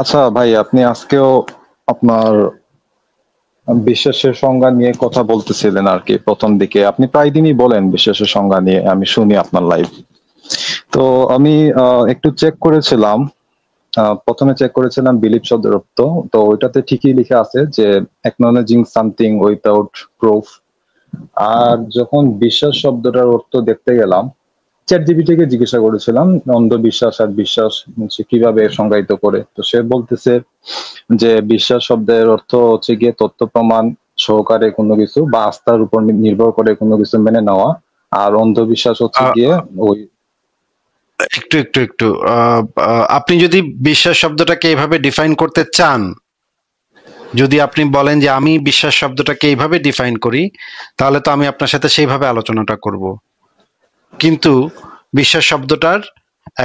আচ্ছা ভাই, আপনি আজকেও আপনার বিশ্বাসের সংজ্ঞা নিয়ে কথা বলতেছিলেন আর কি। প্রথম দিকে আপনি প্রায় দিনই বলেন বিশ্বাসের সংজ্ঞা নিয়ে, আমি শুনি আপনার লাইভ। তো আমি একটু চেক করেছিলাম। প্রথমে চেক করেছিলাম বিলিভ শব্দের অর্থ। তো ওইটাতে ঠিকই লেখা আছে যে অ্যাকনলেজিং সামথিং উইথাউট প্রুফ। আর যখন বিশ্বাস শব্দটার অর্থ দেখতে গেলাম, চ্যাট জিপিটিকে জিজ্ঞাসা করেছিলাম অন্ধবিশ্বাস আর বিশ্বাস হচ্ছে কিভাবে সংজ্ঞায়িত করে। তো সে বলতেছে যে বিশ্বাস শব্দের অর্থ হচ্ছে গিয়ে তথ্য প্রমাণ সহকারে কোনো কিছু বা আস্থার উপর নির্ভর করে কোনো কিছু মেনে নেওয়া। আর অন্ধবিশ্বাস হচ্ছে আহ, গিয়ে ওই একটু একটু একটু আপনি যদি বিশ্বাস শব্দটাকে এইভাবে ডিফাইন করতে চান, যদি আপনি বলেন যে আমি বিশ্বাস শব্দটাকে এইভাবে ডিফাইন করি, তাহলে তো আমি আপনার সাথে সেইভাবে আলোচনাটা করব। কিন্তু বিশ্বাস শব্দটার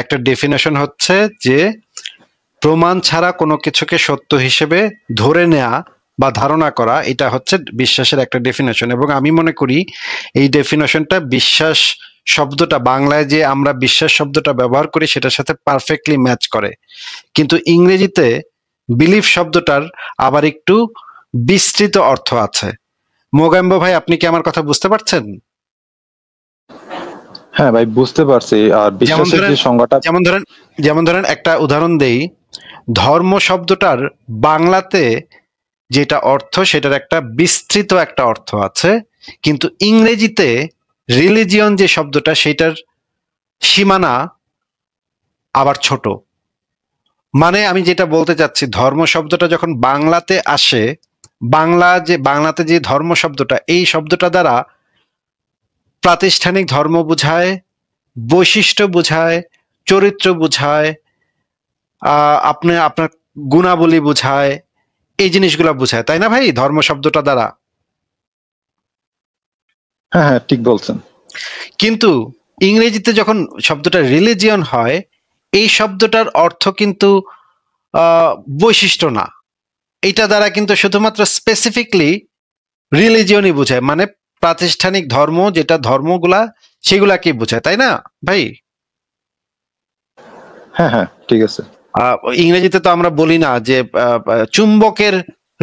একটা ডেফিনেশন হচ্ছে যে প্রমাণ ছাড়া কোনো কিছুকে সত্য হিসেবে ধরে নেয়া বা ধারণা করা, এটা হচ্ছে বিশ্বাসের একটা ডেফিনেশন। এবং আমি মনে করি এই ডেফিনেশনটা বিশ্বাস শব্দটা বাংলায় যে আমরা বিশ্বাস শব্দটা ব্যবহার করি সেটার সাথে পারফেক্টলি ম্যাচ করে। কিন্তু ইংরেজিতে বিলিফ শব্দটার আবার একটু বিস্তৃত অর্থ আছে। মোগাম্বো ভাই, আপনি কি আমার কথা বুঝতে পারছেন? হ্যাঁ ভাই, বুঝতে পারছি। আর যেমন বিশ্বাসের ধরেন যে সংজ্ঞাটা যেমন ধরেন যেমন ধরেন একটা উদাহরণ দেই। ধর্ম শব্দটার বাংলাতে যেটা অর্থ সেটার একটা বিস্তৃত একটা অর্থ আছে, কিন্তু ইংরেজিতে রিলিজিয়ন যে শব্দটা সেটার সীমানা আবার ছোট। মানে আমি যেটা বলতে চাচ্ছি, ধর্ম শব্দটা যখন বাংলাতে আসে, বাংলাতে যে ধর্ম শব্দটা, এই শব্দটা দ্বারা প্রাতিষ্ঠানিক ধর্ম বোঝায়, বৈশিষ্ট্য বোঝায়, চরিত্র বোঝায়, আপনার গুণাবলী বোঝায়, এই জিনিসগুলো বোঝায়, তাই না ভাই, ধর্ম শব্দটা দ্বারা? হ্যাঁ হ্যাঁ, ঠিক বলছেন। কিন্তু ইংরেজিতে যখন শব্দটা রিলিজিয়ন হয়, এই শব্দটার অর্থ কিন্তু বৈশিষ্ট্য না। এটা দ্বারা কিন্তু শুধুমাত্র স্পেসিফিকলি রিলিজিয়নই বোঝায়, মানে প্রাতিষ্ঠানিক ধর্ম, যেটা ধর্মগুলা সেগুলাকে বোঝায়, তাই না ভাই? হ্যাঁ হ্যাঁ, ঠিক আছে। ইংরেজিতে তো আমরা বলি না যে চুম্বকের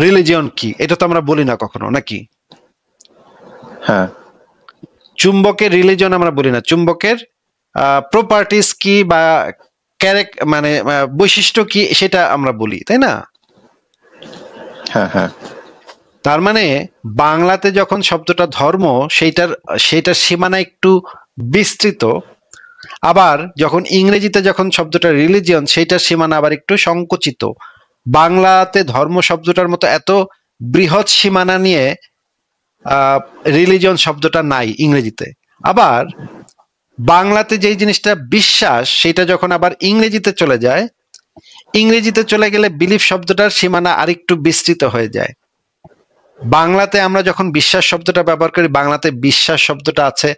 রিলিজিয়ন কি, এটা তো আমরা বলি না কখনো, নাকি? হ্যাঁ চুম্বকের রিলিজন আমরা বলি না, চুম্বকের প্রপার্টিস কি বা মানে বৈশিষ্ট্য কি সেটা আমরা বলি, তাই না? হ্যাঁ হ্যাঁ তার মানে বাংলাতে যখন শব্দটা ধর্ম, সেইটার সীমানা একটু বিস্তৃত। আবার যখন ইংরেজিতে যখন শব্দটা রিলিজিয়ন, সেইটার সীমানা আবার একটু সংকুচিত। বাংলাতে ধর্ম শব্দটার মতো এত বৃহৎ সীমানা নিয়ে রিলিজিয়ন শব্দটা নাই ইংরেজিতে। আবার বাংলাতে যেই জিনিসটা বিশ্বাস, সেটা যখন আবার ইংরেজিতে চলে যায়, ইংরেজিতে চলে গেলে বিলিফ শব্দটার সীমানা আরেকটু বিস্তৃত হয়ে যায়। বাংলাতে আমরা যখন বিশ্বাস শব্দটা ব্যবহার করি, বাংলাতে বিশ্বাস শব্দটা আছে,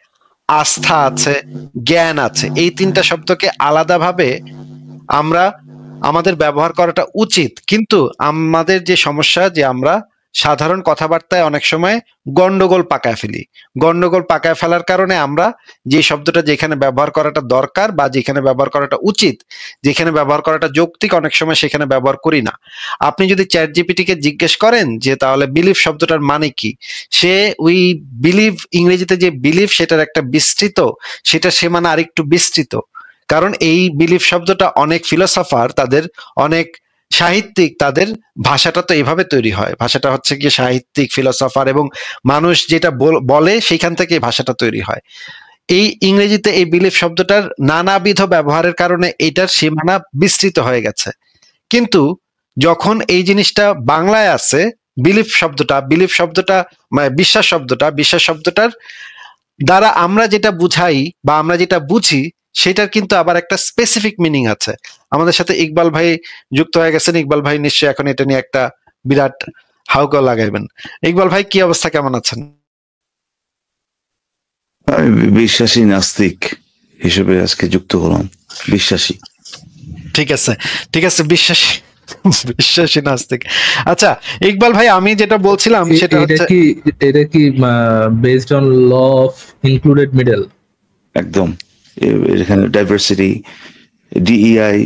আস্থা আছে, জ্ঞান আছে, এই তিনটা শব্দকে আলাদাভাবে আমরা আমাদের ব্যবহার করাটা উচিত। কিন্তু আমাদের যে সমস্যা, যে আমরা সাধারণ কথাবার্তায় অনেক সময় গন্ডগোল পাকায় ফেলি। গন্ডগোল পাকায় ফেলার কারণে আমরা যে শব্দটা যেখানে ব্যবহার করাটা দরকার বা যেখানে ব্যবহার করাটা উচিত, যেখানে ব্যবহার করাটা যৌক্তিক, অনেক সময় সেখানে ব্যবহার করি না। আপনি যদি চ্যাট জিপিটিকে জিজ্ঞেস করেন যে তাহলে বিলিভ শব্দটার মানে কি, সে ওই বিলিভ, ইংরেজিতে যে বিলিভ সেটার একটা বিস্তৃত, সেটা সীমানা আরেকটু বিস্তৃত। কারণ এই বিলিফ শব্দটা অনেক ফিলোসফার, তাদের অনেক সাহিত্যিক, তাদের ভাষাটা তো এভাবে তৈরি হয়, ভাষাটা হচ্ছে কি সাহিত্যিক, ফিলোসফার এবং মানুষ যেটা বলে সেইখান থেকে ভাষাটা তৈরি হয়। এই ইংরেজিতে এই বিলিফ শব্দটার নানাবিধ ব্যবহারের কারণে এটার সীমানা বিস্তৃত হয়ে গেছে। কিন্তু যখন এই জিনিসটা বাংলায় আছে, বিলিফ শব্দটা মানে বিশ্বাস শব্দটার দ্বারা আমরা যেটা বুঝাই বা আমরা যেটা বুঝি, সেটার কিন্তু আবার একটা স্পেসিফিক মিনিং আছে। আমাদের সাথে ইকবাল ভাই যুক্ত হয়ে গেছেন। ইকবাল ভাই নিশ্চয়ই এখন এটা নিয়ে একটা বিরাট হাউকা লাগাইবেন। ইকবাল ভাই, কি অবস্থা, কেমন আছেন? আমি বিশ্বাসী নাস্তিক হিসেবে আজকে যুক্ত হলাম। বিশ্বাসী, ঠিক আছে, ঠিক আছে, বিশ্বাসী বিশ্বাসী নাস্তিক। আচ্ছা ইকবাল ভাই, আমি যেটা বলছিলাম সেটা হচ্ছে, এটা কি based on law of included middle? একদম। এখানে ডাইভার্সিটি, ডিইআই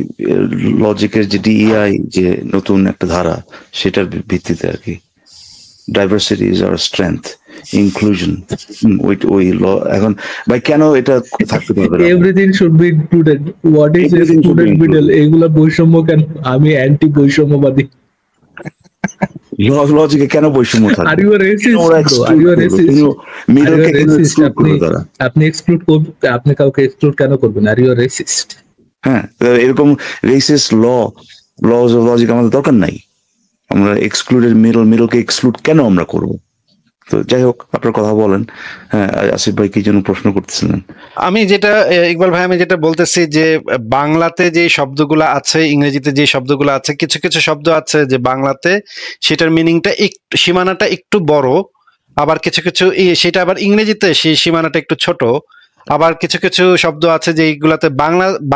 লজিকের যে ডিইআই যে নতুন একটা ধারা, সেটার ভিত্তিতে আর কি। Diversity is our strength, inclusion, ওই ল এখন ভাই কেন এটা থাকতে পারবে না? Everything should be included, what is Everything should be excluded middle, এগুলা বৈষম্য কেন? আমি অ্যান্টি বৈষম্যবাদী। লজিকে কেন বৈষম্য আর থাকবে? ইউ আর রেসিস্ট ওরা ব্রো, আর exclude ইউ আর করবে, রেসিস্ট, কিন্তু আর middle ইউ কে আর কেন রেসিস্ট। exclude আপনি করবে তারা? আপনি এক্সক্লুড করবেন, আপনি কাউকে এক্সক্লুড কেন করবেন? আর ইউ আর রেসিস্ট। হ্যাঁ, এরকম রেসিস্ট লজ অফ লজিক আমাদের দরকার নাই। আমরা এক্সক্লুডেড মিডলকে এক্সক্লুড কেন আমরা করব? তো যাই হোক, আপনার কথা বলেন। হ্যাঁ, আসিফ ভাই কি জন্য প্রশ্ন করতেছিলেন? আমি যেটা ইকবাল ভাই, আমি যেটা বলতেছি যে বাংলাতে যে শব্দগুলো আছে, ইংরেজিতে যে শব্দগুলো আছে, কিছু কিছু শব্দ আছে যে বাংলাতে সেটার মিনিংটা একটু, সীমানাটা একটু বড়, আবার কিছু কিছু সেটা আবার ইংরেজিতে সেই সীমানাটা একটু ছোট। আবার কিছু কিছু শব্দ আছে যে এইগুলাতে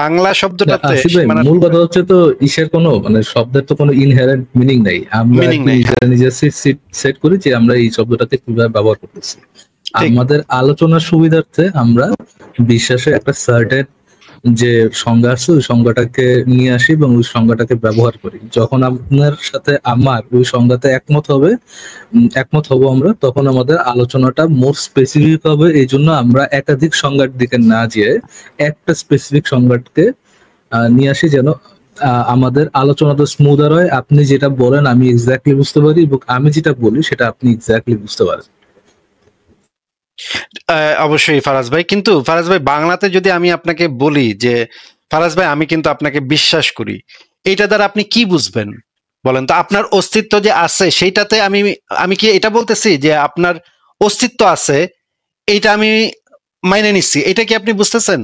বাংলা শব্দটাতে আসিফ ভাই, সীমানা মূল কথা হচ্ছে তো ইসের কোনো মানে শব্দের তো কোনো ইনহেরেন্ট মিনিং নাই। আমরা Meaning নাই, নিজে সেট করি যে আমরা এই শব্দটাকে কিভাবে ব্যবহার করতেছি। ঠিক। আমাদের আলোচনার সুবিধার্থে আমরা বিশ্বাসে একটা সার্টেন যে সংজ্ঞা আছে ওই সংজ্ঞাটাকে নিয়ে আসি এবং ওই সংজ্ঞাটাকে ব্যবহার করি। যখন আপনার সাথে আমার ওই সংজ্ঞাতে একমত হব আমরা, তখন আমাদের আলোচনাটা মোর স্পেসিফিক হবে। এই জন্য আমরা একাধিক সংজ্ঞার দিকে না যেয়ে একটা স্পেসিফিক সংজ্ঞাকে নিয়ে আসি, যেন আমাদের আলোচনাটা স্মুদার হয়। আপনি যেটা বলেন আমি এক্স্যাক্টলি বুঝতে পারি, এবং আমি যেটা বলি সেটা আপনি এক্স্যাক্টলি বুঝতে পারেন। অবশ্যই ফারাজ ভাই, কিন্তু ফারাজ ভাই বাংলাতে যদি আমি আপনাকে বলি যে ফারাজ ভাই আমি কিন্তু আপনাকে বিশ্বাস করি, এইটা দ্বারা আপনি কি বুঝবেন বলেন তো? আপনার অস্তিত্ব যে আছে সেইটাতে আমি কি এটা বলতেছি যে আপনার অস্তিত্ব আছে, এইটা আমি মাইনে নিচ্ছি, এটা কি আপনি বুঝতেছেন?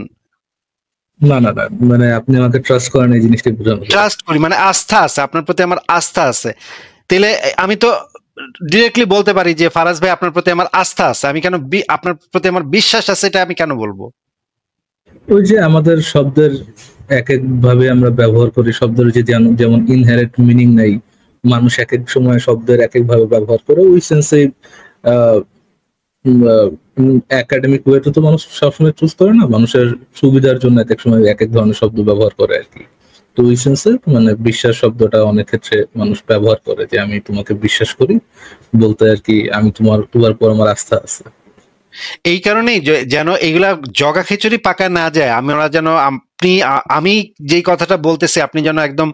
না না না, মানে আপনি আমাকে ট্রাস্ট করেন, এই জিনিসটা বোঝানো। ট্রাস্ট করি মানে আস্থা আছে, আপনার প্রতি আমার আস্থা আছে। তাহলে আমি তো ডিরেক্টলি বলতে পারি যে ফারাজ ভাই আপনার প্রতি আমার আস্থা আছে, আমি কেন আপনার প্রতি আমার বিশ্বাস আছে এটা আমি কেন বলবো? ওই যে আমাদের শব্দের এক এক ভাবে আমরা ব্যবহার করি, শব্দের যে যেমন ইনহেরেন্ট মিনিং নাই, মানুষ এক এক সময় শব্দের এক এক ভাবে ব্যবহার করে। ওই সেন্সে একাডেমিক ওয়েতে তো মানুষ সবসময় চুজ করে না, মানুষের সুবিধার জন্য এক এক সময় এক এক ধরনের শব্দ ব্যবহার করে আর কি। তো ওই সেন্সে মানে বিশ্বাস শব্দটা অনেক ক্ষেত্রে মানুষ ব্যবহার করে, যে আমি তোমাকে বিশ্বাস করি বলতে আর কি, আমি তোমার পর আমার আস্থা আছে। এই কারণেই যেন এগুলা জগা খিচুড়ি পাকা না যায়, আমরা যেন আমি যেই কথাটা বলতেছি আপনি যেন একদম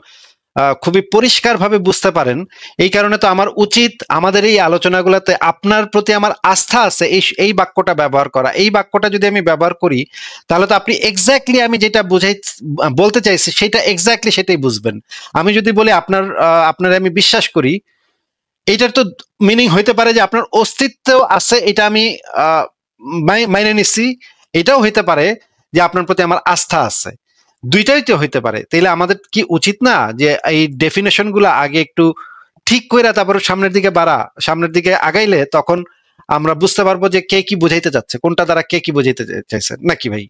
খুবই পরিষ্কার ভাবে বুঝতে পারেন। এই কারণে তো আমার উচিত আমাদের এই আলোচনাগুলোতে আপনার প্রতি আমার আস্থা আছে এই বাক্যটা ব্যবহার করা। এই বাক্যটা যদি আমি ব্যবহার করি তাহলে তো আপনি এক্স্যাক্টলি আমি যেটা বলতে চাইছি সেটা এক্স্যাক্টলি সেটাই বুঝবেন। আমি যদি বলি আপনার আমি বিশ্বাস করি, এইটার তো মিনিং হইতে পারে যে আপনার অস্তিত্ব আছে, এটা আমি মাইনে নিচ্ছি। এটাও হইতে পারে যে আপনার প্রতি আমার আস্থা আছে, দুইটাই তো হইতে পারে। তাইলে আমাদের কি উচিত না যে এই ডেফিনেশন গুলা আগে একটু ঠিক করে তারপর সামনের দিকে আগাইলে তখন আমরা বুঝতে পারবো যে কে কি বুঝাইতে যাচ্ছে, কোনটা দ্বারা কে কি বুঝাইতে চাইছে, নাকি ভাই?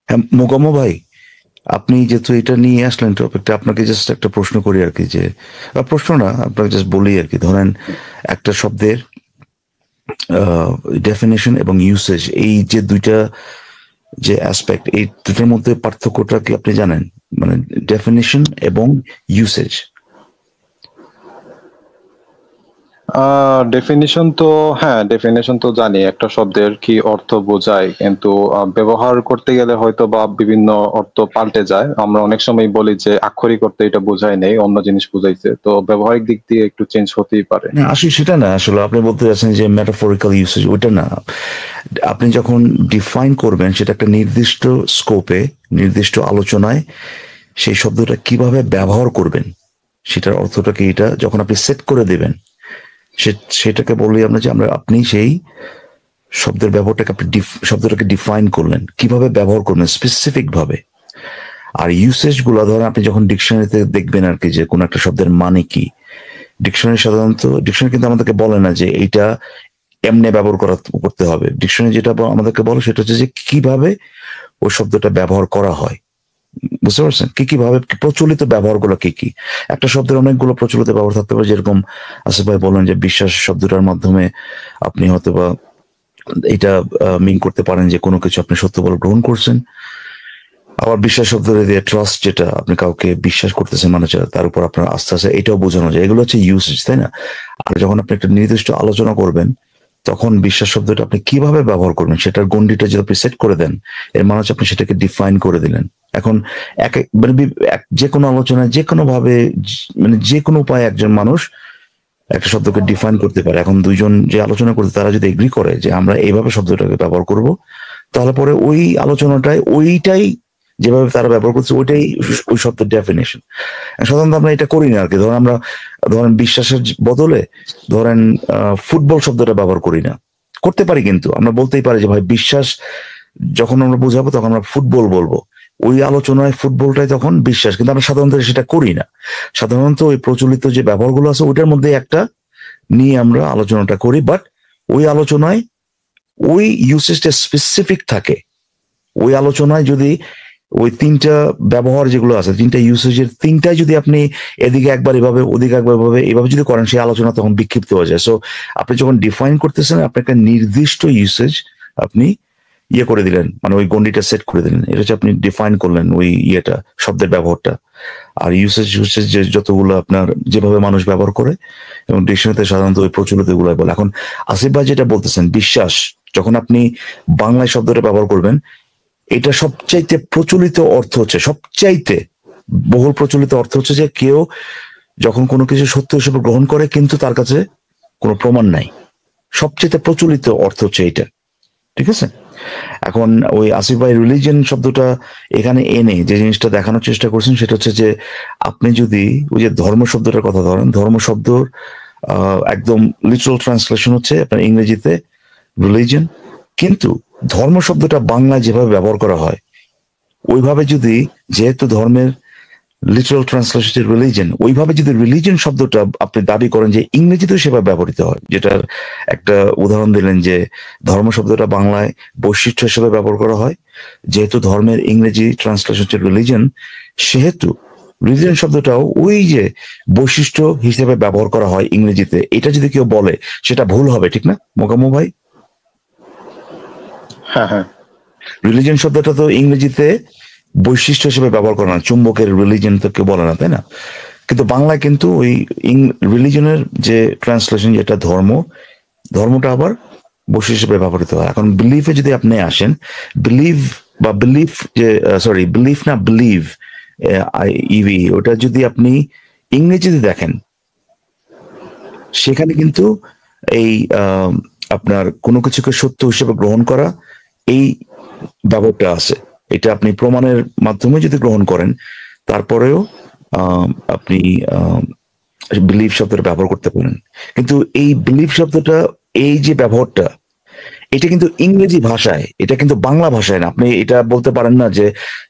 হ্যাঁ মোকাম্ম ভাই, আপনি যেহেতু এটা নিয়ে আসলেন টপিকটা, আপনাকে জাস্ট একটা প্রশ্ন করি আর কি, যে প্রশ্ন না, আপনাকে জাস্ট বলি আর কি। ধরেন একটা শব্দের ডেফিনেশন এবং ইউসেজ, এই যে দুইটা যে অ্যাসপেক্ট, এই দুটার মধ্যে পার্থক্যটা কি আপনি জানেন? মানে ডেফিনেশন এবং ইউসেজ। ডেফিনিশন তো, হ্যাঁ ডেফিনিশন তো জানি একটা শব্দের কি অর্থ বোঝায়, কিন্তু ব্যবহার করতে গেলে হয়তো বা বিভিন্ন অর্থ পাল্টে যায়। আমরা অনেক সময় বলি যে আক্ষরিক অর্থে এটা বোঝায় নেই, অন্য জিনিস বুঝাইছে, তো ব্যবহারিক দিক দিয়ে একটু চেঞ্জ হতেই পারে। না আসলে সেটা না, আসলে আপনি বলতে চাচ্ছেন যে মেটাফরিক্যাল ইউসেজ, ওইটা না। আপনি যখন ডিফাইন করবেন সেটা একটা নির্দিষ্ট স্কোপে, নির্দিষ্ট আলোচনায় সেই শব্দটা কিভাবে ব্যবহার করবেন সেটার অর্থটাকে, এটা যখন আপনি সেট করে দেবেন সেটাকে বলি আমরা যে আপনি সেই শব্দের ব্যবহারটাকে শব্দটাকে ডিফাইন করলেন, কিভাবে ব্যবহার করবেন স্পেসিফিক ভাবে। আর ইউসেজ গুলা ধরেন আপনি যখন ডিকশনারিতে দেখবেন আর কি, যে কোন একটা শব্দের মানে কি, ডিকশনারি কিন্তু আমাদেরকে বলে না যে এইটা এমনি ব্যবহার করতে হবে। ডিকশনারি যেটা আমাদেরকে বলে সেটা হচ্ছে যে কিভাবে ওই শব্দটা ব্যবহার করা হয়, বুঝতে পারছেন? কি ভাবে প্রচলিত ব্যবহার গুলো কি। একটা শব্দের অনেকগুলো প্রচলিত ব্যবহার থাকতে পারে, যেরকম আসিফ ভাই বললেন যে বিশ্বাস শব্দটার মাধ্যমে আপনি হয়তো বা এটা মিন করতে পারেন যে কোনো কিছু আপনি সত্য বলে গ্রহণ করছেন। আবার বিশ্বাস শব্দটা দিয়ে ট্রাস্ট, যেটা আপনি কাউকে বিশ্বাস করতেছেন মানে তার উপর আপনার আস্থা আছে, এটাও বোঝানো যায়। এগুলো হচ্ছে ইউসেজ, তাই না? আর যখন আপনি একটা নির্দিষ্ট আলোচনা করবেন তখন বিশ্বাস শব্দটা আপনি কিভাবে ব্যবহার করবেন সেটার গণ্ডিটা যদি আপনি সেট করে দেন, এর মানে হচ্ছে আপনি সেটাকে ডিফাইন করে দিলেন। এখন যে কোনো আলোচনায় যে কোনো ভাবে মানে যে কোনো উপায়ে একজন মানুষ একটা শব্দকে ডিফাইন করতে পারে। এখন দুইজন যে আলোচনা করতে তারা যদি এগ্রি করে যে আমরা এইভাবে শব্দটাকে ব্যবহার করব, তাহলে পরে ওই আলোচনাটায় ওইটাই যেভাবে তারা ব্যবহার করছে ওইটাই ওই শব্দের ডেফিনেশন। সাধারণত আমরা এটা করি না আর কি। ধরেন বিশ্বাসের বদলে ধরেন ফুটবল শব্দটা ব্যবহার করি না, করতে পারি, কিন্তু আমরা বলতেই পারি যে ভাই বিশ্বাস যখন আমরা বোঝাবো তখন আমরা ফুটবল বলবো, ওই আলোচনায় ফুটবলটাই তখন বিশ্বাস, কিন্তু আমরা সাধারণত সেটা করি না। সাধারণত ওই প্রচলিত যে ব্যবহারগুলো আছে ওইটার মধ্যে একটা নিয়ে আমরা আলোচনাটা করি, বাট ওই আলোচনায় ওই ইউসেজটা স্পেসিফিক থাকে। ওই আলোচনায় যদি ওই তিনটা ব্যবহার যেগুলো আছে, তিনটা ইউসেজের তিনটাই যদি আপনি এদিকে একবার এভাবে ওদিকে একবার এভাবে যদি করেন, সেই আলোচনা তখন বিক্ষিপ্ত হয়ে যায়। সো আপনি যখন ডিফাইন করতেছেন আপনি একটা নির্দিষ্ট ইউসেজ আপনি ইয়ে করে দিলেন, মানে ওই গণ্ডিটা সেট করে দিলেন, এটা হচ্ছে আপনি ডিফাইন করলেন ওই ইয়েটা, শব্দের ব্যবহারটা। আর ইউসেজ যে যতগুলো আপনার যেভাবে মানুষ ব্যবহার করে এবং ডিকশনারিতে সাধারণত ওই প্রচলিত গুলাই বলে। এখন আসিফ ভাই যেটা বলতেছেন বিশ্বাস, যখন আপনি বাংলায় শব্দটা ব্যবহার করবেন, এটা সবচাইতে প্রচলিত অর্থ হচ্ছে, সবচাইতে বহুল প্রচলিত অর্থ হচ্ছে যে কেউ যখন কোনো কিছু সত্য হিসেবে গ্রহণ করে কিন্তু তার কাছে কোনো প্রমাণ নাই, সবচাইতে প্রচলিত অর্থ হচ্ছে এইটা, ঠিক আছে? এখন ওই আসিফ ভাই রিলিজিয়ন শব্দটা এখানে এনে যে জিনিসটা দেখানোর চেষ্টা করছেন সেটা হচ্ছে যে আপনি যদি ওই যে ধর্ম শব্দটার কথা ধরেন, ধর্ম শব্দর একদম লিটারাল ট্রান্সলেশন হচ্ছে আপনার ইংরেজিতে রিলিজিয়ন, কিন্তু ধর্ম শব্দটা বাংলায় যেভাবে ব্যবহার করা হয় ওইভাবে যদি, যেহেতু ধর্মের লিটারাল ট্রান্সলেশন রিলিজিয়ন, ওইভাবে যদি রিলিজিয়ন শব্দটা আপনি দাবি করেন যে ইংরেজিতেও সেভাবে ব্যবহৃত হয়, যেটার একটা উদাহরণ দিলেন যে ধর্ম শব্দটা বাংলায় বৈশিষ্ট্য হিসেবে ব্যবহার করা হয়, যেহেতু ধর্মের ইংরেজি ট্রান্সলেশন হচ্ছে রিলিজিয়ন, সেহেতু রিলিজিয়ন শব্দটাও ওই যে বৈশিষ্ট্য হিসেবে ব্যবহার করা হয় ইংরেজিতে, এটা যদি কেউ বলে সেটা ভুল হবে, ঠিক না মোকাম্মল ভাই? হ্যাঁ হ্যাঁ, রিলিজিয়ন শব্দটা তো ইংরেজিতে বৈশিষ্ট্য হিসেবে ব্যবহার করা না, চুম্বকের রিলিজিয়ন তো কেউ বলে না, তাই না? কিন্তু বাংলায় কিন্তু ওই রিলিজনের যে ট্রান্সলেশন, যেটা ধর্মটা আবার বৈশিষ্ট্য হিসেবে ব্যবহৃত হয়। এখন বিলিফে যদি আপনি আসেন, বিলিভ ইভি, ওটা যদি আপনি ইংরেজিতে দেখেন সেখানে কিন্তু এই আপনার কোনো কিছুকে সত্য হিসেবে গ্রহণ করা এই ব্যাপারটা আছে। এটা আপনি প্রমাণের মাধ্যমে যদি গ্রহণ করেন তারপরেও আপনি বিলিভ শব্দটা ব্যবহার করতে পারেন। কিন্তু এই বিলিভ শব্দটা, এই যে ব্যবহারটা, এটা কিন্তু ইংরেজি ভাষায়, এটা কিন্তু বাংলা ভাষায় না। আপনি এটা বলতে পারেন না যে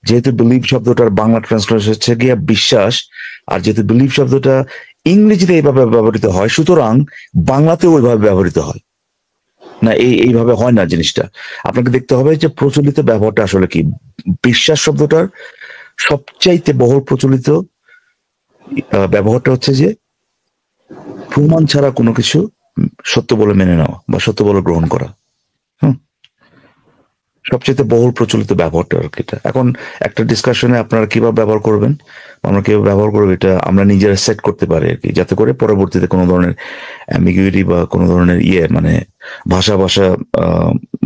যেহেতু বিলিভ শব্দটার বাংলা ট্রান্সলেশন হচ্ছে গিয়ে বিশ্বাস, আর যেহেতু বিলিভ শব্দটা ইংরেজিতে এইভাবে ব্যবহৃত হয় সুতরাং বাংলাতেও ওইভাবে ব্যবহৃত হয় না, এইভাবে হয় না জিনিসটা। আপনাকে দেখতে হবে যে প্রচলিত ব্যবহারটা আসলে কি। বিশ্বাস শব্দটার সবচাইতে বহুল প্রচলিত ব্যবহারটা হচ্ছে যে প্রমাণ ছাড়া কোনো কিছু সত্য বলে মেনে নেওয়া বা সত্য বলে গ্রহণ করা। সবচেয়ে বহুল প্রচলিত ব্যবহারটা আর কি এটা। এখন একটা ডিসকাশনে আপনারা কিভাবে ব্যবহার করবেন, আমরা কিভাবে ব্যবহার করবো, এটা আমরা নিজেরা সেট করতে পারি আর কি, যাতে করে পরবর্তীতে কোনো ধরনের অ্যাম্বিগুইটি বা কোনো ধরনের মানে ভাষা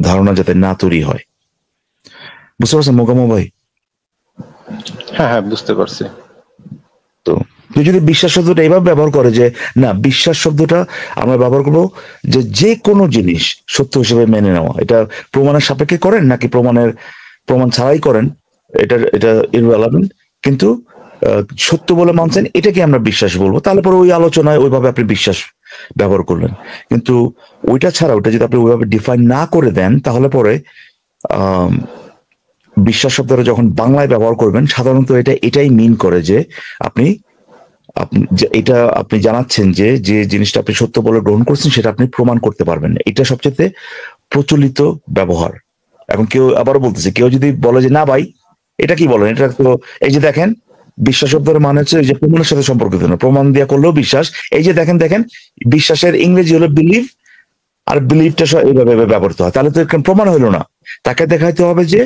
ধারণা যাতে না তৈরি হয়। বুঝতে পারছেন মোকাম্মল ভাই? হ্যাঁ হ্যাঁ, বুঝতে পারছি। তো তুই যদি বিশ্বাস শব্দটা এইভাবে ব্যবহার করে যে না, বিশ্বাস শব্দটা আমরা ব্যবহার করবো যে কোনো জিনিস সত্য হিসেবে মেনে নেওয়া, এটা প্রমাণের সাপেক্ষে করেন নাকি প্রমাণ ছাড়াই করেন, এটা ইররিলেভেন্ট, কিন্তু সত্য বলে মানছেন, এটাকে আমরা বিশ্বাস বলবো, তাহলে পরে ওই আলোচনায় ওইভাবে আপনি বিশ্বাস ব্যবহার করলেন। কিন্তু ওইটা ছাড়া, ওটা যদি আপনি ওইভাবে ডিফাইন না করে দেন, তাহলে পরে বিশ্বাস শব্দটা যখন বাংলায় ব্যবহার করবেন, সাধারণত এটাই মিন করে যে আপনি জানাচ্ছেন যে জিনিসটা আপনি সত্য বলে গ্রহণ করছেন সেটা আপনি প্রমাণ করতে পারবেন না। এটা সবচেয়ে প্রচলিত ব্যবহার। এখন কেউ আবারও বলতেছে, কেউ যদি বলে যে না ভাই এটা কি বলেন, এটা তো এই যে দেখেন বিশ্বাস শব্দের মানে হচ্ছে যে প্রমাণের সাথে সম্পর্কিত না, প্রমাণ দেওয়া করলেও বিশ্বাস, এই যে দেখেন বিশ্বাসের ইংরেজি হলো বিলিভ, আর বিলিভটা এইভাবে ব্যবহৃত হয়, তাহলে তো প্রমাণ হলো না। তাকে দেখাইতে হবে যে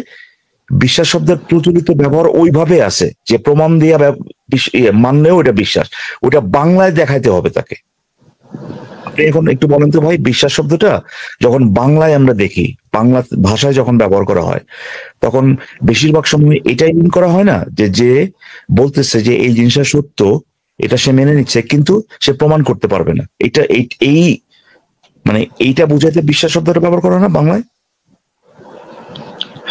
বিশ্বাস শব্দের প্রচলিত ব্যবহার ওইভাবে আছে যে প্রমাণ দিয়ে মানলেও এটা বিশ্বাস, ওটা বাংলায় দেখাইতে হবে তাকে। আপনি এখন একটু বলেন তো ভাই, বিশ্বাস শব্দটা যখন বাংলায় আমরা দেখি, বাংলা ভাষায় যখন ব্যবহার করা হয়, তখন বেশিরভাগ সময় এটাই মিন করা হয় না যে যে বলতেছে যে এই জিনিসটা সত্য, এটা সে মেনে নিচ্ছে, কিন্তু সে প্রমাণ করতে পারবে না। এটা এই মানে এইটা বুঝাইতে বিশ্বাস শব্দটা ব্যবহার করা না বাংলায়।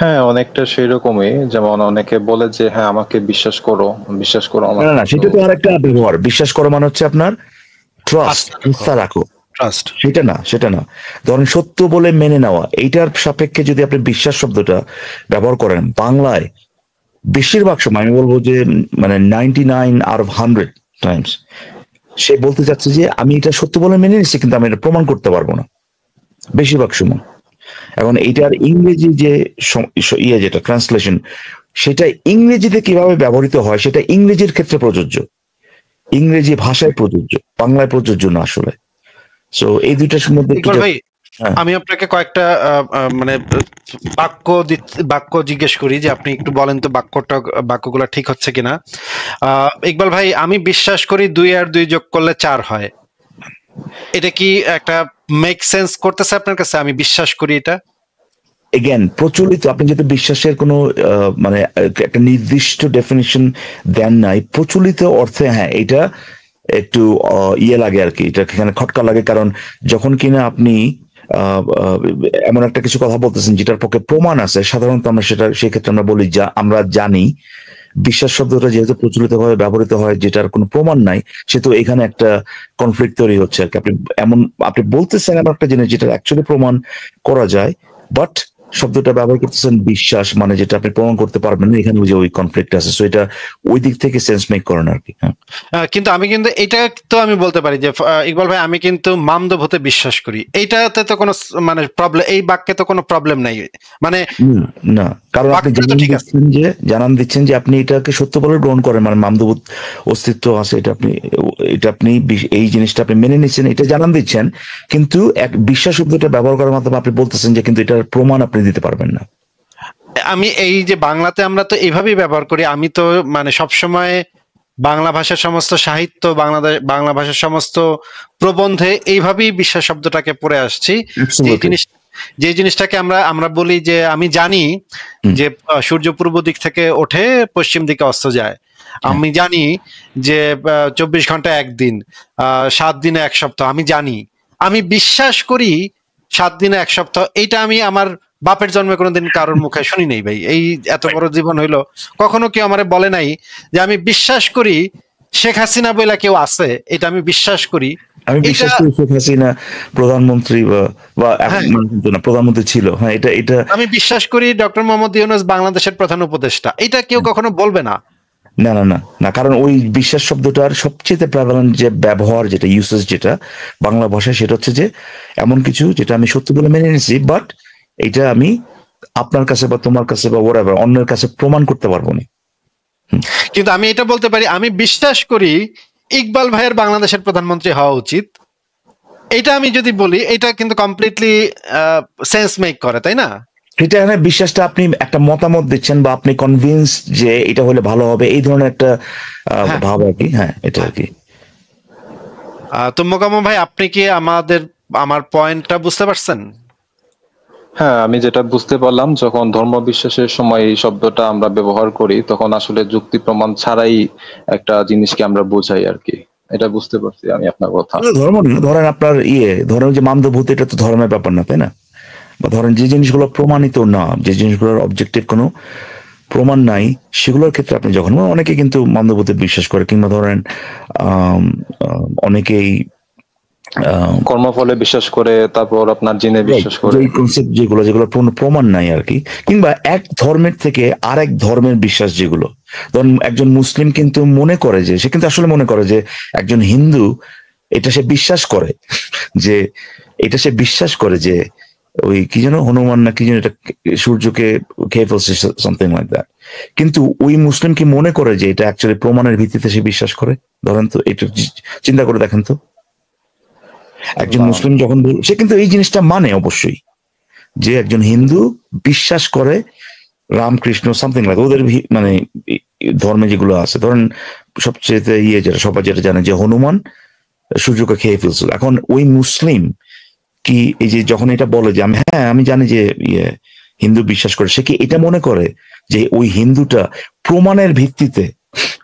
হ্যাঁ, অনেকটা সেরকমই। যেমন অনেকে বলে যে হ্যাঁ আমাকে বিশ্বাস করো, বিশ্বাস করো না আমাকে। না, সেটা তো আরেকটা ব্যবহার। বিশ্বাস করো মানে হচ্ছে আপনার ট্রাস্ট, আস্থা রাখো, ট্রাস্ট। সেটা না। ধরেন সত্য বলে মেনে নেওয়া, এইটার সাপেক্ষে যদি আপনি বিশ্বাস শব্দটা ব্যবহার করেন বাংলায়, বেশিরভাগ সময় আমি বলবো যে মানে 99/100 টাইমস সে বলতে চাচ্ছে যে আমি এটা সত্য বলে মেনে নিচ্ছি, কিন্তু আমি এটা প্রমাণ করতে পারবো না বেশিরভাগ সময়। এখন এইটার ইংরেজি যে যেটা ট্রান্সলেশন, সেটা ইংরেজিতে কিভাবে ব্যবহৃত হয় সেটা ইংরেজির ক্ষেত্রে প্রযোজ্য, ইংরেজি ভাষায় প্রযোজ্য, বাংলায় প্রযোজ্য না আসলে। সো এই দুইটার মধ্যে ভাই আমি আপনাকে কয়েকটা মানে বাক্য জিজ্ঞেস করি, যে আপনি একটু বলেন তো বাক্যগুলো ঠিক হচ্ছে কিনা। ইকবাল ভাই, আমি বিশ্বাস করি 2 আর 2 যোগ করলে 4 হয়। এটা কি একটা মেক সেন্স করতেছে আপনার কাছে? আমি বিশ্বাস করি এটা। এগেন প্রচলিত, আপনি যেহেতু বিশ্বাসের কোনো মানে একটা নির্দিষ্ট ডেফিনিশন দেন নাই, প্রচলিত অর্থে হ্যাঁ এটা একটু লাগে আর কি, এটা এখানে খটকা লাগে। কারণ যখন কিনা আপনি এমন একটা কিছু কথা বলতেছেন যেটার পক্ষে প্রমাণ আছে, সাধারণত আমরা সেক্ষেত্রে আমরা বলি যা আমরা জানি। বিশ্বাস শব্দটা যেহেতু প্রচলিত ভাবে ব্যবহৃত হয় যেটার কোনো প্রমাণ নাই, সেহেতু এখানে একটা কনফ্লিক্ট তৈরি হচ্ছে আর কি। আপনি বলতেছেন এমন একটা জিনিস যেটা অ্যাকচুয়ালি প্রমাণ করা যায়, বাট শব্দটা ব্যবহার করতেছেন বিশ্বাস, মানে যেটা আপনি প্রমাণ করতে পারবেন না, এখানে ওই কনফ্লিক্ট আছে। সো এটা ওই দিক থেকে সেন্স মেক করেন আর কি। কিন্তু আমি কিন্তু এটা তো আমি বলতে পারি যে ইকবাল ভাই, আমি কিন্তু মামদভূতে বিশ্বাস করি, এইটাতে তো কোনো মানে প্রবলেম, এই বাক্যে তো কোনো প্রবলেম নাই মানে না। কারণ আপনি জানান দিচ্ছেন যে আপনি এটাকে সত্য বলে গ্রহণ করেন, মানে মামদভূত অস্তিত্ব আছে, এটা আপনি এই জিনিসটা আপনি মেনে নিচ্ছেন, এটা জানান দিচ্ছেন। কিন্তু এক বিশ্বাস শব্দটা ব্যবহার করার মাধ্যমে আপনি বলতেছেন যে কিন্তু এটার প্রমাণ আপনি দিতে পারবেন না। আমি এই যে বাংলাতে আমরা তো এইভাবেই ব্যবহার করি, আমি তো মানে সবসময় বাংলা ভাষার সমস্ত সাহিত্য, বাংলা ভাষার সমস্ত প্রবন্ধে এইভাবেই বিশ্বাস শব্দটাকে পড়ে আসছি। যে জিনিসটাকে আমরা বলি যে আমি জানি যে সূর্য পূর্ব দিক থেকে ওঠে, পশ্চিম দিকে অস্ত যায়। আমি জানি যে 24 ঘন্টা একদিন, 7 দিনে 1 সপ্তাহ। আমি জানি, আমি বিশ্বাস করি 7 দিনে 1 সপ্তাহ। এইটা আমি আমার বাপের জন্মে কোনোদিন কারোর মুখে শুনি নাই ভাই। এই এত বড় জীবন হইলো, কখনো কেউ আমারে বলে নাই যে আমি বিশ্বাস করি শেখ হাসিনা বইলা কেউ আছে, এটা আমি বিশ্বাস করি। আমি বিশ্বাস করি শেখ হাসিনা প্রধানমন্ত্রী বা প্রধানমন্ত্রী ছিল। হ্যাঁ, এটা আমি বিশ্বাস করি ডক্টর মোহাম্মদ ইউনূস বাংলাদেশের প্রধান উপদেষ্টা। এটা কেউ কখনো বলবে না। না না না না, কারণ ওই বিশ্বাস শব্দটার সবচেয়ে প্রেভালেন্ট যে ব্যবহার, যেটা ইউসেজ যেটা বাংলা ভাষায়, সেটা হচ্ছে যে এমন কিছু যেটা আমি সত্য বলে মেনে নিয়েছি, বাট এটা আমি আপনার কাছে বা তোমার কাছে বা ওরাবার অন্যের কাছে প্রমাণ করতে পারবো না। কিন্তু আমি এটা বলতে পারি, আমি বিশ্বাস করি ইকবাল ভাইয়ের বাংলাদেশের প্রধানমন্ত্রী হওয়া উচিত। এটা আমি যদি বলি, এটা কিন্তু কমপ্লিটলি সেন্স মেক করে, তাই না? এটা বিশ্বাসটা আপনি একটা মতামত দিচ্ছেন বা আপনি কনভিন্স যে এটা হলে ভালো হবে, এই ধরনের একটা ভাব আর কি। হ্যাঁ, এটা আর কি। তো মোকাম্মল ভাই, আপনি কি আমার পয়েন্টটা বুঝতে পারছেন? হ্যাঁ, আমি যেটা বুঝতে পারলাম, যখন ধর্ম বিশ্বাসের সময় এই শব্দটা আমরা ব্যবহার করি, তখন আসলে যুক্তি প্রমাণ ছাড়াই একটা জিনিসকে আমরা বোঝাই আর কি। এটা বুঝতে পারছি আমি আপনার কথা। ধর্ম ধরেন আপনার ধরেন যে মামদভূত, এটা তো ধর্মের ব্যাপার না, তাই না? বা ধরেন যে জিনিসগুলো প্রমাণিত না, যে জিনিসগুলোর অবজেক্টিভ কোনো প্রমাণ নাই, সেগুলোর ক্ষেত্রে আপনি যখন, অনেকে কিন্তু মামদভূতে বিশ্বাস করে, কিংবা ধরেন অনেকেই কর্মফলে বিশ্বাস করে, তারপর আপনার জিনে বিশ্বাস করে, এই কনসেপ্ট যেগুলো প্রমাণ নাই আর কি। কিংবা এক ধর্মের থেকে আরেক ধর্মের বিশ্বাস, যেগুলো ধরুন একজন মুসলিম কিন্তু মনে করে যে, সে কিন্তু আসলে মনে করে যে একজন হিন্দু এটা সে বিশ্বাস করে যে ওই কি যেন হনুমান না কি যেন এটা সূর্যকে খেয়ে ফেলছে, সামথিং লাইক দ্যাট। কিন্তু ওই মুসলিম কি মনে করে যে এটা অ্যাকচুয়ালি প্রমাণের ভিত্তিতে সে বিশ্বাস করে? ধরেন তো, এটা চিন্তা করে দেখেন তো। একজন মুসলিম যখন সে কিন্তু এই জিনিসটা মানে অবশ্যই যে একজন হিন্দু বিশ্বাস করে রামকৃষ্ণ সামথিং লাইক ওদের মানে ধর্মে যেগুলো আছে, ধরেন সবচেয়ে যেটা সবাই যেটা জানে যে হনুমান সূর্যকে খেয়ে ফেলছিল। এখন ওই মুসলিম কি এই যে যখন এটা বলে যে আমি জানি যে হিন্দু বিশ্বাস করে, সে কি এটা মনে করে যে ওই হিন্দুটা প্রমাণের ভিত্তিতে,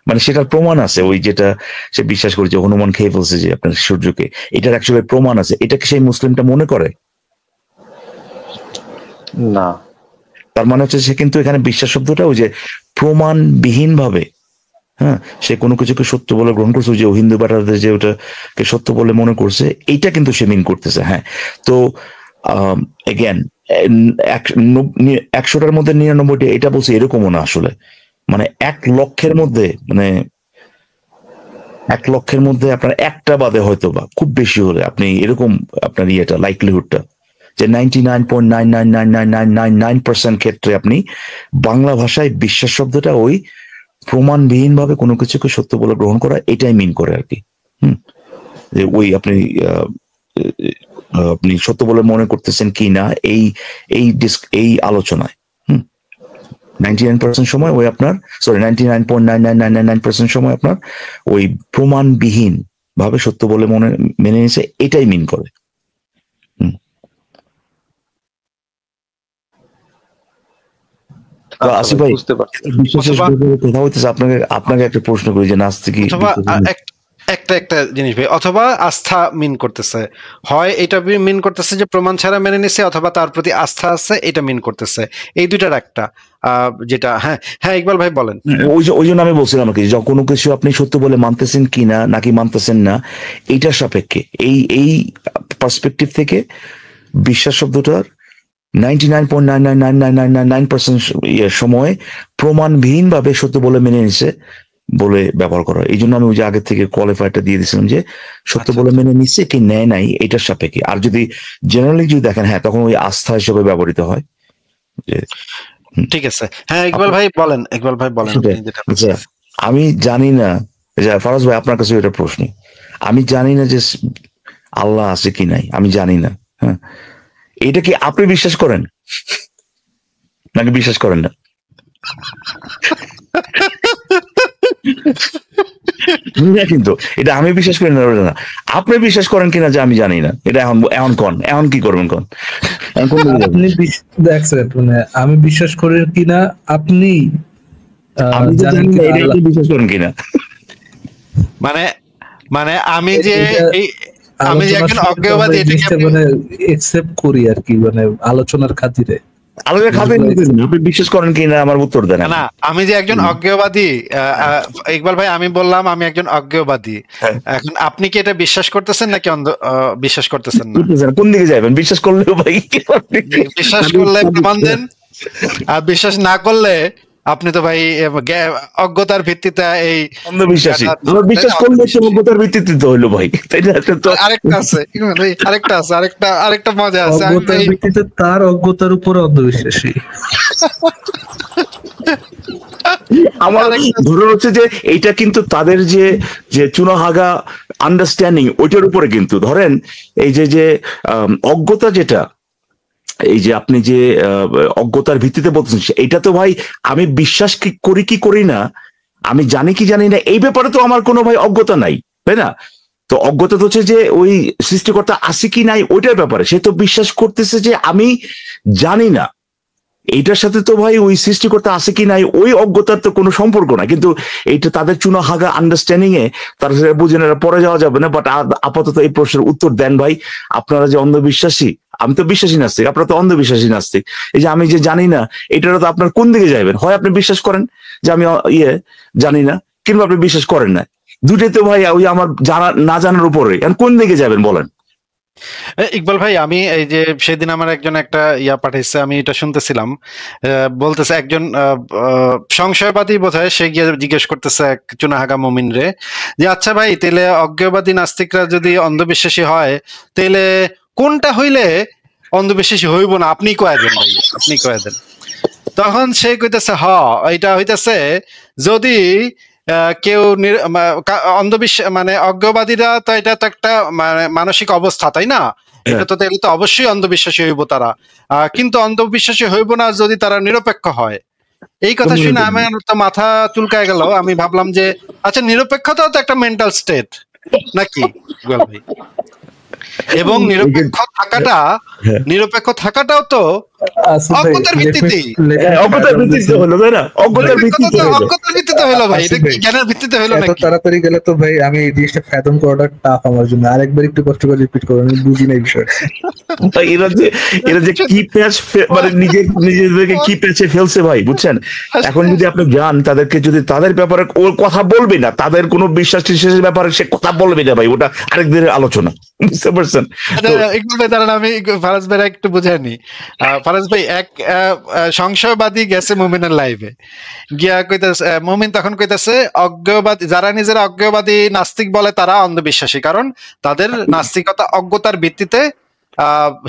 মানে সেটার প্রমাণ আছে, ওই যেটা সে বিশ্বাস করে যে হনুমান খেয়ে ফেলছে যে আপনার সূর্যকে, এটার অ্যাকচুয়ালি প্রমাণ আছে, এটা কি সেই মুসলিমটা মনে করে? না। তার মানে হচ্ছে সে কিন্তু এখানে বিশ্বাস শব্দটা ওই যে প্রমাণবিহীন ভাবে, হ্যাঁ, সে কোনো কিছুকে সত্য বলে গ্রহণ করছে, যে হিন্দু ব্যাটারদের যে ওটাকে সত্য বলে মনে করছে, এইটা কিন্তু সে মিন করতেছে। হ্যাঁ, তো এগেন 100টার মধ্যে 99টা এটা বলছে এরকমও না আসলে, মানে 1 লক্ষের মধ্যে, মানে 1 লক্ষের মধ্যে আপনার একটা বাদে হয়তো বা খুব বেশি হলে আপনি এরকম আপনার ইয়েটা লাইকলিহুডটা যে 99.9999999% ক্ষেত্রে আপনি বাংলা ভাষায় বিশ্বাস শব্দটা ওই প্রমাণবিহীন ভাবে কোনো কিছুকে সত্য বলে গ্রহণ করা, এটাই মিন করে আর কি। যে ওই আপনি সত্য বলে মনে করতেছেন কি না এই আলোচনায় 99% সময় ওই আপনার 99.99999% সময় আপনার ওই প্রমাণবিহীন ভাবে সত্য বলে মেনে নিয়েছে, এটাই মিন করে। আসিফ ভাই, কথা হইতেছে, আপনাকে একটা প্রশ্ন করি যে নাস্তিক একটা জিনিস ভাই, অথবা আস্থা মিন করতেছে, হয় এটা মিন করতেছে যে প্রমাণ ছাড়া মেনে নিছে, অথবা তার প্রতি আস্থা আছে, এটা মিন করতেছে। এই দুইটার একটা যেটা হ্যাঁ ইকবাল ভাই বলেন। ওই জন্য আমি বলছিলাম কি, যখন কোনো কিছু আপনি সত্য বলে মানতেছেন কিনা নাকি মানতেছেন না, এইটার সাপেক্ষে এই পার্সপেক্টিভ থেকে বিশ্বাস শব্দটার 99.9999999% সময় প্রমাণবিহীন ভাবে সত্য বলে মেনে নিছে বলে ব্যবহার করা। এই জন্য আমি ওই যে আগের থেকে কোয়ালিফায়ারটা দিয়ে দিয়েছিলাম যে সত্য বলে মেনে নিচ্ছে কি নেয় নাই এটার সাপেক্ষে। আর যদি জেনারেলি যদি দেখেন, হ্যাঁ, তখন ওই আস্থা হিসেবে ব্যবহৃত হয়। ঠিক আছে, হ্যাঁ ইকবাল ভাই বলেন, আমি জানি না, ফারাজ ভাই আপনার কাছে এটা প্রশ্ন, আমি জানি না যে আল্লাহ আছে কি নাই, আমি জানি না। হ্যাঁ, এটা কি আপনি বিশ্বাস করেন নাকি বিশ্বাস করেন না? কিন্তু এটা আমি বিশ্বাস করি না, আপনি বিশ্বাস করেন কিনা যে আমি জানি না, এটা এখন কি করবেন কোন? আপনি দেখছেন, মানে আমি বিশ্বাস করি কিনা আপনি জানেন বিশ্বাস করেন কিনা, মানে আমি যে একজন অজ্ঞেয়বাদী মানে একসেপ্ট করি আর কি, মানে আলোচনার খাতিরে। আপনি বিশ্বাস করেন কিনা আমার উত্তর দেন। না, আমি যে একজন অজ্ঞেয়বাদী, ইকবাল ভাই আমি বললাম আমি একজন অজ্ঞেয়বাদী, এখন আপনি কি এটা বিশ্বাস করতেছেন নাকি বিশ্বাস করতেছেন না? কোন দিকে যাবেন? বিশ্বাস করলে ভাই, বিশ্বাস করলে প্রমাণ দেন, আর বিশ্বাস না করলে আপনি তো ভাই অজ্ঞতার ভিত্তিতে এই অন্ধবিশ্বাসী। বিশ্বাস করলে সে অজ্ঞতার ভিত্তিতে তো হইলো ভাই, তাই না? আরেকটা মজা আছে, অজ্ঞতার ভিত্তিতে তার অজ্ঞতার উপর অন্ধবিশ্বাসী। আমার ধরে হচ্ছে যে এইটা কিন্তু তাদের যে চুনাহাগা আন্ডারস্ট্যান্ডিং ওইটার উপরে, কিন্তু ধরেন এই যে অজ্ঞতা, যেটা এই যে আপনি যে অজ্ঞতার ভিত্তিতে বলতেছেন, এটা তো ভাই আমি বিশ্বাস করি কি করি না, আমি জানি কি জানি না, এই ব্যাপারে তো আমার কোনো ভাই অজ্ঞতা নাই, তাই না? তো অজ্ঞতা তো হচ্ছে যে ওই সৃষ্টিকর্তা আছে কি নাই ওইটার ব্যাপারে, সে তো বিশ্বাস করতেছে যে আমি জানি না, এইটার সাথে তো ভাই ওই সৃষ্টিকর্তা আছে কি নাই ওই অজ্ঞতার তো কোনো সম্পর্ক না। কিন্তু এইটা তাদের চুনাহাগা আন্ডারস্ট্যান্ডিং এ তারা সেটা বুঝেন, এটা পরে যাওয়া যাবে না। বাট আপাতত এই প্রশ্নের উত্তর দেন ভাই, আপনারা যে অন্ধবিশ্বাসী, আমি তো বিশ্বাসী নাস্তিক, আপনারা তো অন্ধবিশ্বাসী নাস্তিক, এই যে আমি যে জানি না, এটারও তো আপনার কোন দিকে যাবেন? হয় আপনি বিশ্বাস করেন যে আমি জানি না, কিংবা আপনি বিশ্বাস করেন না, দুটোই তো ভাই ওই আমার জানা না জানার উপরে, কোন দিকে যাবেন বলেন? ইকবাল ভাই, আমি এই যে সেদিন আমার একজন একটা পাঠাইছে, আমি এটা শুনতেছিলাম, বলতেছে একজন সংশয়বাদী বোধহয়, সে গিয়ে জিজ্ঞেস করতেছে এক চুনাহাগা মুমিন রে যে আচ্ছা ভাই, তাহলে অজ্ঞেয়বাদী নাস্তিকরা যদি অন্ধবিশ্বাসী হয়, তাহলে কোনটা হইলে অন্ধবিশ্বাসী হইব না? আপনি কয়ে দেন ভাই, আপনি কয়ে দেন। তখন সে কইতেছে এটা হইতেছে যদি কেউ অন্ধবিশ্বাস, মানে অজ্ঞবাদীরা তো এটা তো একটা মানসিক অবস্থা, তাই না? এটা তো তাহলে তো অবশ্যই অন্ধবিশ্বাসী হইব তারা, কিন্তু অন্ধবিশ্বাসী হইব না যদি তারা নিরপেক্ষ হয়। এই কথা শুনে আমার তো মাথা চুলকায় গেল। আমি ভাবলাম যে আচ্ছা, নিরপেক্ষতাও তো একটা মেন্টাল স্টেট নাকি ইকবাল ভাই? এবং নিরপেক্ষ থাকাটাও তো অজ্ঞতার ভিত্তিতে হলো, তাই না? অজ্ঞতার ভিত্তিতে হলো ভাই, এটা কি জ্ঞানের ভিত্তিতে হলো নাকি? তাড়াতাড়ি গেলে তো ভাই আমি এই জিনিসটা ফ্যাথম করাটা টাফ আমার জন্য। আরেকবার একটু কষ্ট করে রিপিট করুন, আমি বুঝি না এই বিষয়টা। এরা যে কি প্যাচ, মানে নিজেদেরকে কি প্যাচে ফেলছে ভাই, বুঝছেন? এখন যদি আপনি যান তাদেরকে, যদি তাদের ব্যাপারে ওর কথা বলবে না, তাদের কোনো বিশ্বাস টিশ্বাসের ব্যাপারে সে কথা বলবে না ভাই, ওটা আরেক দিনের আলোচনা, বুঝতে পারছেন? ইকবাল ভাই দাঁড়ান, আমি ফারাজ ভাই একটু বুঝাইনি। ফারাজ ভাই এক সংশয়বাদী গেছে মুমিনের লাইভে গিয়া কইতাছে, মুমিন তখন কইতাছে অজ্ঞবাদী, যারা নিজেরা অজ্ঞবাদী নাস্তিক বলে তারা অন্ধবিশ্বাসী, কারণ তাদের নাস্তিকতা অজ্ঞতার ভিত্তিতে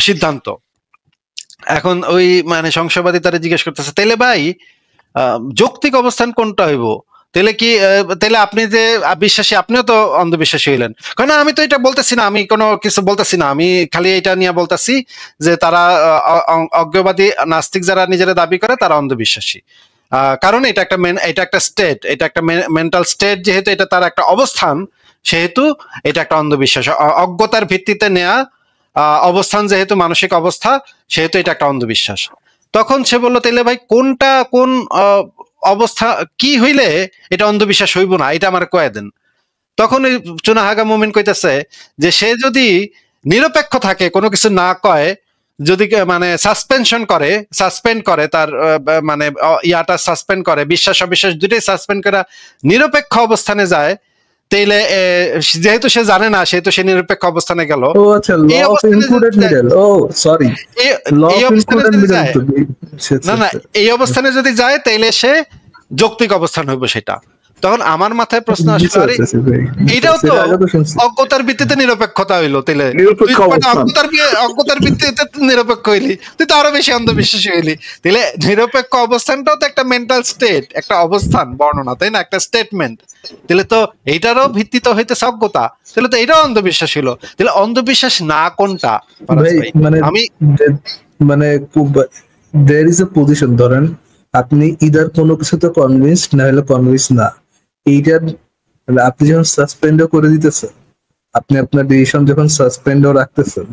সিদ্ধান্ত। এখন ওই মানে সংশয়বাদী তারা জিজ্ঞেস করতেছে, তাইলে ভাই যৌক্তিক অবস্থান কোনটা হইব? তাহলে আপনি যে বিশ্বাসী, আপনিও তো অন্ধবিশ্বাসী হইলেন। কারণ আমি তো এটা বলতেছি না, আমি কোনো কিছু বলতেছি না, আমি খালি এটা নিয়ে বলতেছি যে তারা অজ্ঞবাদী নাস্তিক যারা নিজেরা দাবি করে তারা অন্ধবিশ্বাসী। কারণ এটা একটা স্টেট, এটা একটা মেন্টাল স্টেট, যেহেতু এটা তার একটা অবস্থান, সেহেতু এটা একটা অন্ধবিশ্বাস। অজ্ঞতার ভিত্তিতে নেয়া অবস্থান যেহেতু মানসিক অবস্থা, সেহেতু এটা একটা অন্ধবিশ্বাস। তখন সে বললো, তাইলে ভাই কোনটা কোন অবস্থা কি হইলে এটা অন্ধবিশ্বাস হইব না, এটা আমার কয়ে দেন। তখন ওই চুনাহাগা মুমিন কইতেছে যে সে যদি নিরপেক্ষ থাকে, কোনো কিছু না কয়, যদি মানে সাসপেন্ড করে তার মানে ইয়াটা সাসপেন্ড করে, বিশ্বাস অবিশ্বাস দুটোই সাসপেন্ড করে নিরপেক্ষ অবস্থানে যায়, তাইলে যেহেতু সে জানে না, সেহেতু সে নিরপেক্ষ অবস্থানে গেল। ও আচ্ছা, ল অফ ইনক্লুডেড মিডল। ও sorry, law of included middle. না না, এই অবস্থানে যদি যায় তাইলে সে যৌক্তিক অবস্থান হইব সেটা। তখন আমার মাথায় প্রশ্ন আসলো, আরে এটাও তো অজ্ঞতার ভিত্তিতে নিরপেক্ষতা হইলো, তাইলে অজ্ঞতার ভিত্তিতে নিরপেক্ষ হইলি, তুই তো আরো বেশি অন্ধবিশ্বাসী হইলি। তাহলে নিরপেক্ষ অবস্থানটাও তো একটা মেন্টাল স্টেট, একটা অবস্থান বর্ণনা, তাই না, একটা স্টেটমেন্ট। তাহলে তো এইটারও ভিত্তিতে হইতেছে অজ্ঞতা, তাহলে তো এটাও অন্ধবিশ্বাস হইলো। তাহলে অন্ধবিশ্বাস না কোনটা? আমি মানে there is a position, ধরেন আপনি ইদার কোনো কিছুতে কনভিন্সড না হলে কনভিন্স না, এইটার আপনি যখন সাসপেন্ডও করে দিতেছেন, আপনি আপনার ডিসিশন যখন সাসপেন্ডও রাখতেছেন,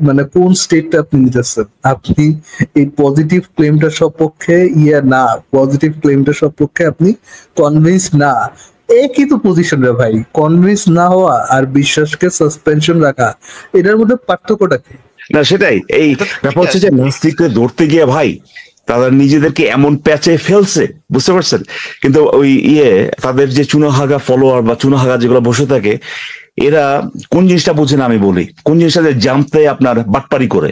মানে কোন স্টেটটা আপনি নিতেছেন? আপনি এই পজিটিভ ক্লেমটার সপক্ষে না, পজিটিভ ক্লেমটার সপক্ষে আপনি কনভিন্স না, একই তো পজিশন রে ভাই। কনভিন্স না হওয়া আর বিশ্বাসকে সাসপেনশন রাখা, এটার মধ্যে পার্থক্যটা কি? না সেটাই, এই ব্যাপার হচ্ছে যে নাস্তিককে ধরতে গিয়ে ভাই তারা নিজেদেরকে এমন প্যাচে ফেলছে, বুঝতে পারছেন? কিন্তু ওই তাদের যে চুনাহাগা ফলোয়ার বা চুনাহাগা যেগুলো বসে থাকে, এরা কোন জিনিসটা বুঝে না, আমি বলি কোন জিনিসটা জানতে আপনার বাটপারি করে,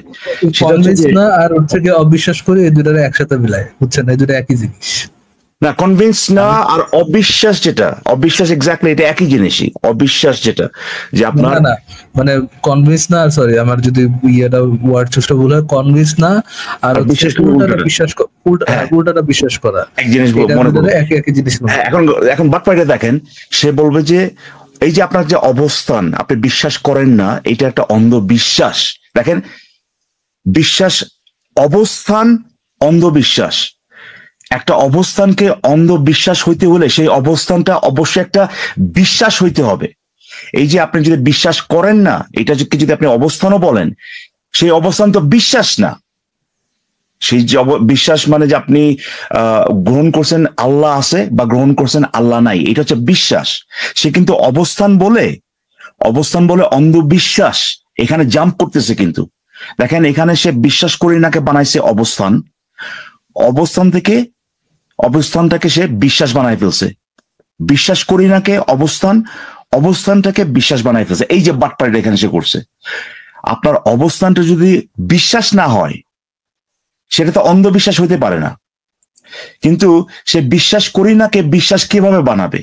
না আর হচ্ছে কি অবিশ্বাস করে, এই দুটারে একসাথে মিলায়, বুঝছেন? এই দুটো একই জিনিস না। কনভিন্স না আর অবিশ্বাস, যেটা অবিশ্বাস এক্স্যাক্টলি এটা একই জিনিসই। অবিশ্বাস যেটা যে আপনার না মানে কনভিন্স না, সরি আমার যদি ইয়েটা ওয়ার্ড চুজটা ভুল হয়, কনভিন্স না আর উল্টাটা বিশ্বাস করা এক জিনিস মনে করে একই জিনিস। এখন বাটপাইটা দেখেন, সে বলবে যে এই যে আপনার যে অবস্থান আপনি বিশ্বাস করেন না, এটা একটা অন্ধবিশ্বাস। দেখেন, বিশ্বাস, অবস্থান, অন্ধবিশ্বাস। একটা অবস্থানকে অন্ধবিশ্বাস হইতে হলে সেই অবস্থানটা অবশ্যই একটা বিশ্বাস হইতে হবে। এই যে আপনি যদি বিশ্বাস করেন না, এটা যদি আপনি অবস্থানও বলেন, সেই অবস্থান তো বিশ্বাস না। সেই যে বিশ্বাস মানে যে আপনি গ্রহণ করছেন আল্লাহ আছে বা গ্রহণ করছেন আল্লাহ নাই, এটা হচ্ছে বিশ্বাস। সে কিন্তু অবস্থান বলে অন্ধবিশ্বাস এখানে জাম্প করতেছে। কিন্তু দেখেন, এখানে সে বিশ্বাস করি নাকে বানাইছে অবস্থানটাকে সে বিশ্বাস বানাই ফেলছে। বিশ্বাস করি নাকে অবস্থানটাকে বিশ্বাস বানাই ফেলছে। এই যে বাটপাড়িটা এখানে সে করছে। আপনার অবস্থানটা যদি বিশ্বাস না হয়, সেটা তো অন্ধবিশ্বাস হইতে পারে না। কিন্তু সে বিশ্বাস করি নাকে বিশ্বাস কিভাবে বানাবে?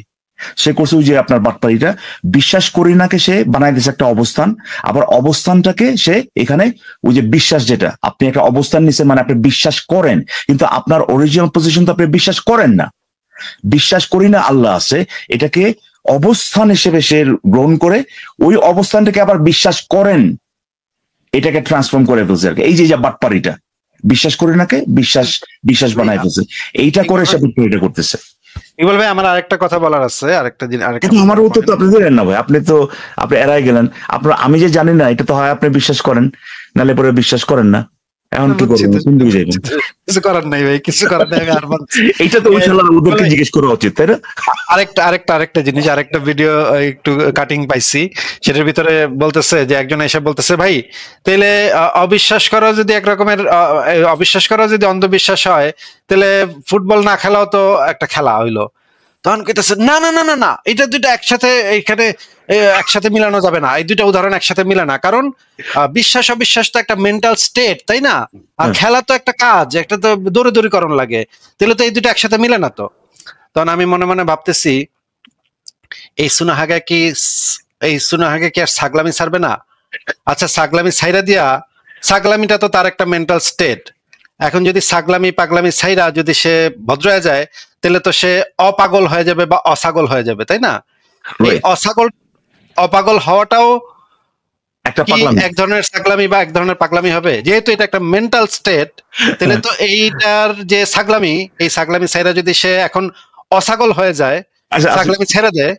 সে করছে ওই যে আপনার বাটপাড়িটা, বিশ্বাস করি নাকে সে বানাই দিয়েছে একটা অবস্থান, আবার অবস্থানটাকে সে এখানে ওই যে বিশ্বাস, যেটা আপনি একটা অবস্থান নিছেন মানে আপনি বিশ্বাস করেন, কিন্তু আপনার অরিজিনাল পজিশন তো আপনি বিশ্বাস করেন না। বিশ্বাস করি না আল্লাহ আছে, এটাকে অবস্থান হিসেবে সে গ্রহণ করে ওই অবস্থানটাকে আবার বিশ্বাস করেন, এটাকে ট্রান্সফর্ম করে ফেলছে আর কি। এই যে বাটপাড়িটা, বিশ্বাস করে নাকে বিশ্বাস বানায় ফেলছে, এইটা করে সে এটা করতেছে। ইকবাল ভাই আমার আরেকটা কথা বলার আছে, আরেকটা আমার উত্তর তো আপনি দিলেন না ভাই, আপনি এড়াই গেলেন। আপনার আমি যে জানি না এটা তো হয় আপনি বিশ্বাস করেন, নালে পরে বিশ্বাস করেন না, এখন কি করবেন? কোন দিকে যাবেন? কিছু করার নাই ভাই, কিছু করার নাই। আমি আর এইটা তো ওই শালার ওদেরকে জিজ্ঞেস করা উচিত, তাই না? আরেকটা জিনিস, আরেকটা ভিডিও একটু কাটিং পাইছি, সেটার ভিতরে বলতেছে যে একজন এসে বলতেছে ভাই তাহলে অবিশ্বাস করা যদি একরকমের অবিশ্বাস করা যদি অন্ধবিশ্বাস হয়, তাহলে ফুটবল না খেলাও তো একটা খেলা হইলো। তখন কইতেছে না না না না না, এটা দুইটা একসাথে এখানে একসাথে মিলানো যাবে না, এই দুইটা উদাহরণ একসাথে মিলে না, কারণ বিশ্বাস অবিশ্বাস তো একটা মেন্টাল স্টেট, তাই না? আর খেলা তো একটা কাজ, একটা তো দৌড়াদৌড়িকরণ লাগে, তাহলে তো এই দুইটা একসাথে মিলে না। তো তখন আমি মনে মনে ভাবতেছি এই সুনাহাগে কি আর ছাগলামি ছাড়বে না? আচ্ছা ছাগলামি ছাইরা দিয়া, ছাগলামিটা তো তার একটা মেন্টাল স্টেট, এখন যদি ছাগলামি পাগলামি ছাইরা যদি সে ভদ্র হয়ে যায়, তাহলে তো সে অপাগল হয়ে যাবে বা অছাগল হয়ে যাবে, তাই না? এই অপাগল হওয়াটাও এক ধরনের ছাগলামি বা এক ধরনের পাগলামি হবে, যেহেতু এটা একটা মেন্টাল স্টেট। তাহলে তো এইটার যে ছাগলামি, এই ছাগলামি ছাইরা যদি সে এখন অছাগল হয়ে যায়, ছাগলামি ছেড়ে দেয়,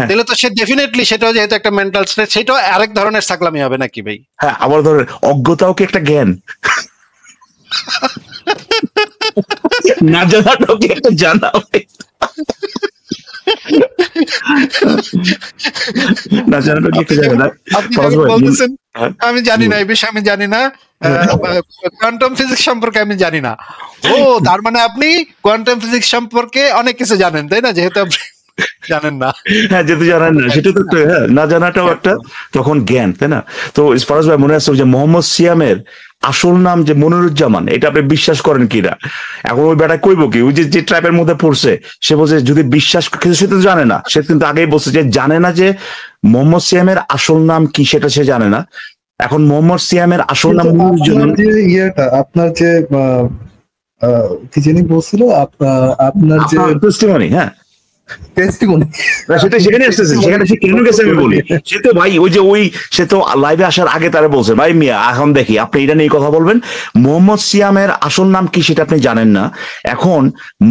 তাহলে তো সে ডেফিনেটলি সেটাও যেহেতু একটা মেন্টাল স্টেট, সেটাও আরেক ধরনের ছাগলামি হবে নাকি ভাই? হ্যাঁ, আবার ধরেন অজ্ঞতাও কি একটা জ্ঞান? না জানাটাও কি একটা জানা? না জানাটাও কি একটা জানা? বলতেছেন আমি জানি না এই বিষয়ে, আমি জানি না, কোয়ান্টাম ফিজিক্স সম্পর্কে আমি জানি না। ও তার মানে আপনি কোয়ান্টাম ফিজিক্স সম্পর্কে অনেক কিছু জানেন, তাই না? যেহেতু আপনি জানেন না, হ্যাঁ যেহেতু জানেন না, সেটা তো না জানাটাও একটা তখন জ্ঞান, তাই না? তো ফারাজ ভাই মনে আছে যে মোহাম্মদ সিয়ামের আসল নাম যে মনিরুজ্জামান, এটা আপনি বিশ্বাস করেন কিনা? এখন ওই বেটা কইব কি, ওই যে ট্রাইবের মধ্যে পড়ছে, সে বলছে যদি বিশ্বাস, কিন্তু সে তো জানে না, সে কিন্তু আগেই বলছে যে জানে না যে মোহাম্মদ সিয়ামের আসল নাম কি, সেটা সে জানে না। এখন মোহাম্মদ সিয়ামের আসল নাম মনিরুজ্জামান। যে ইয়েটা আপনার যে কি জানি বলছিল, আপনার যে টেস্টিমনি, হ্যাঁ টেস্টিমনি, সেটা সেখানে আসতেছে, সেখানে সে কেন গেছে আমি বলি। সে তো ভাই সে তো লাইভে আসার আগে তারা বলছে ভাই মিয়া এখন দেখি আপনি এটা নিয়ে কথা বলবেন, মোহাম্মদ সিয়ামের আসল নাম কি সেটা আপনি জানেন না। এখন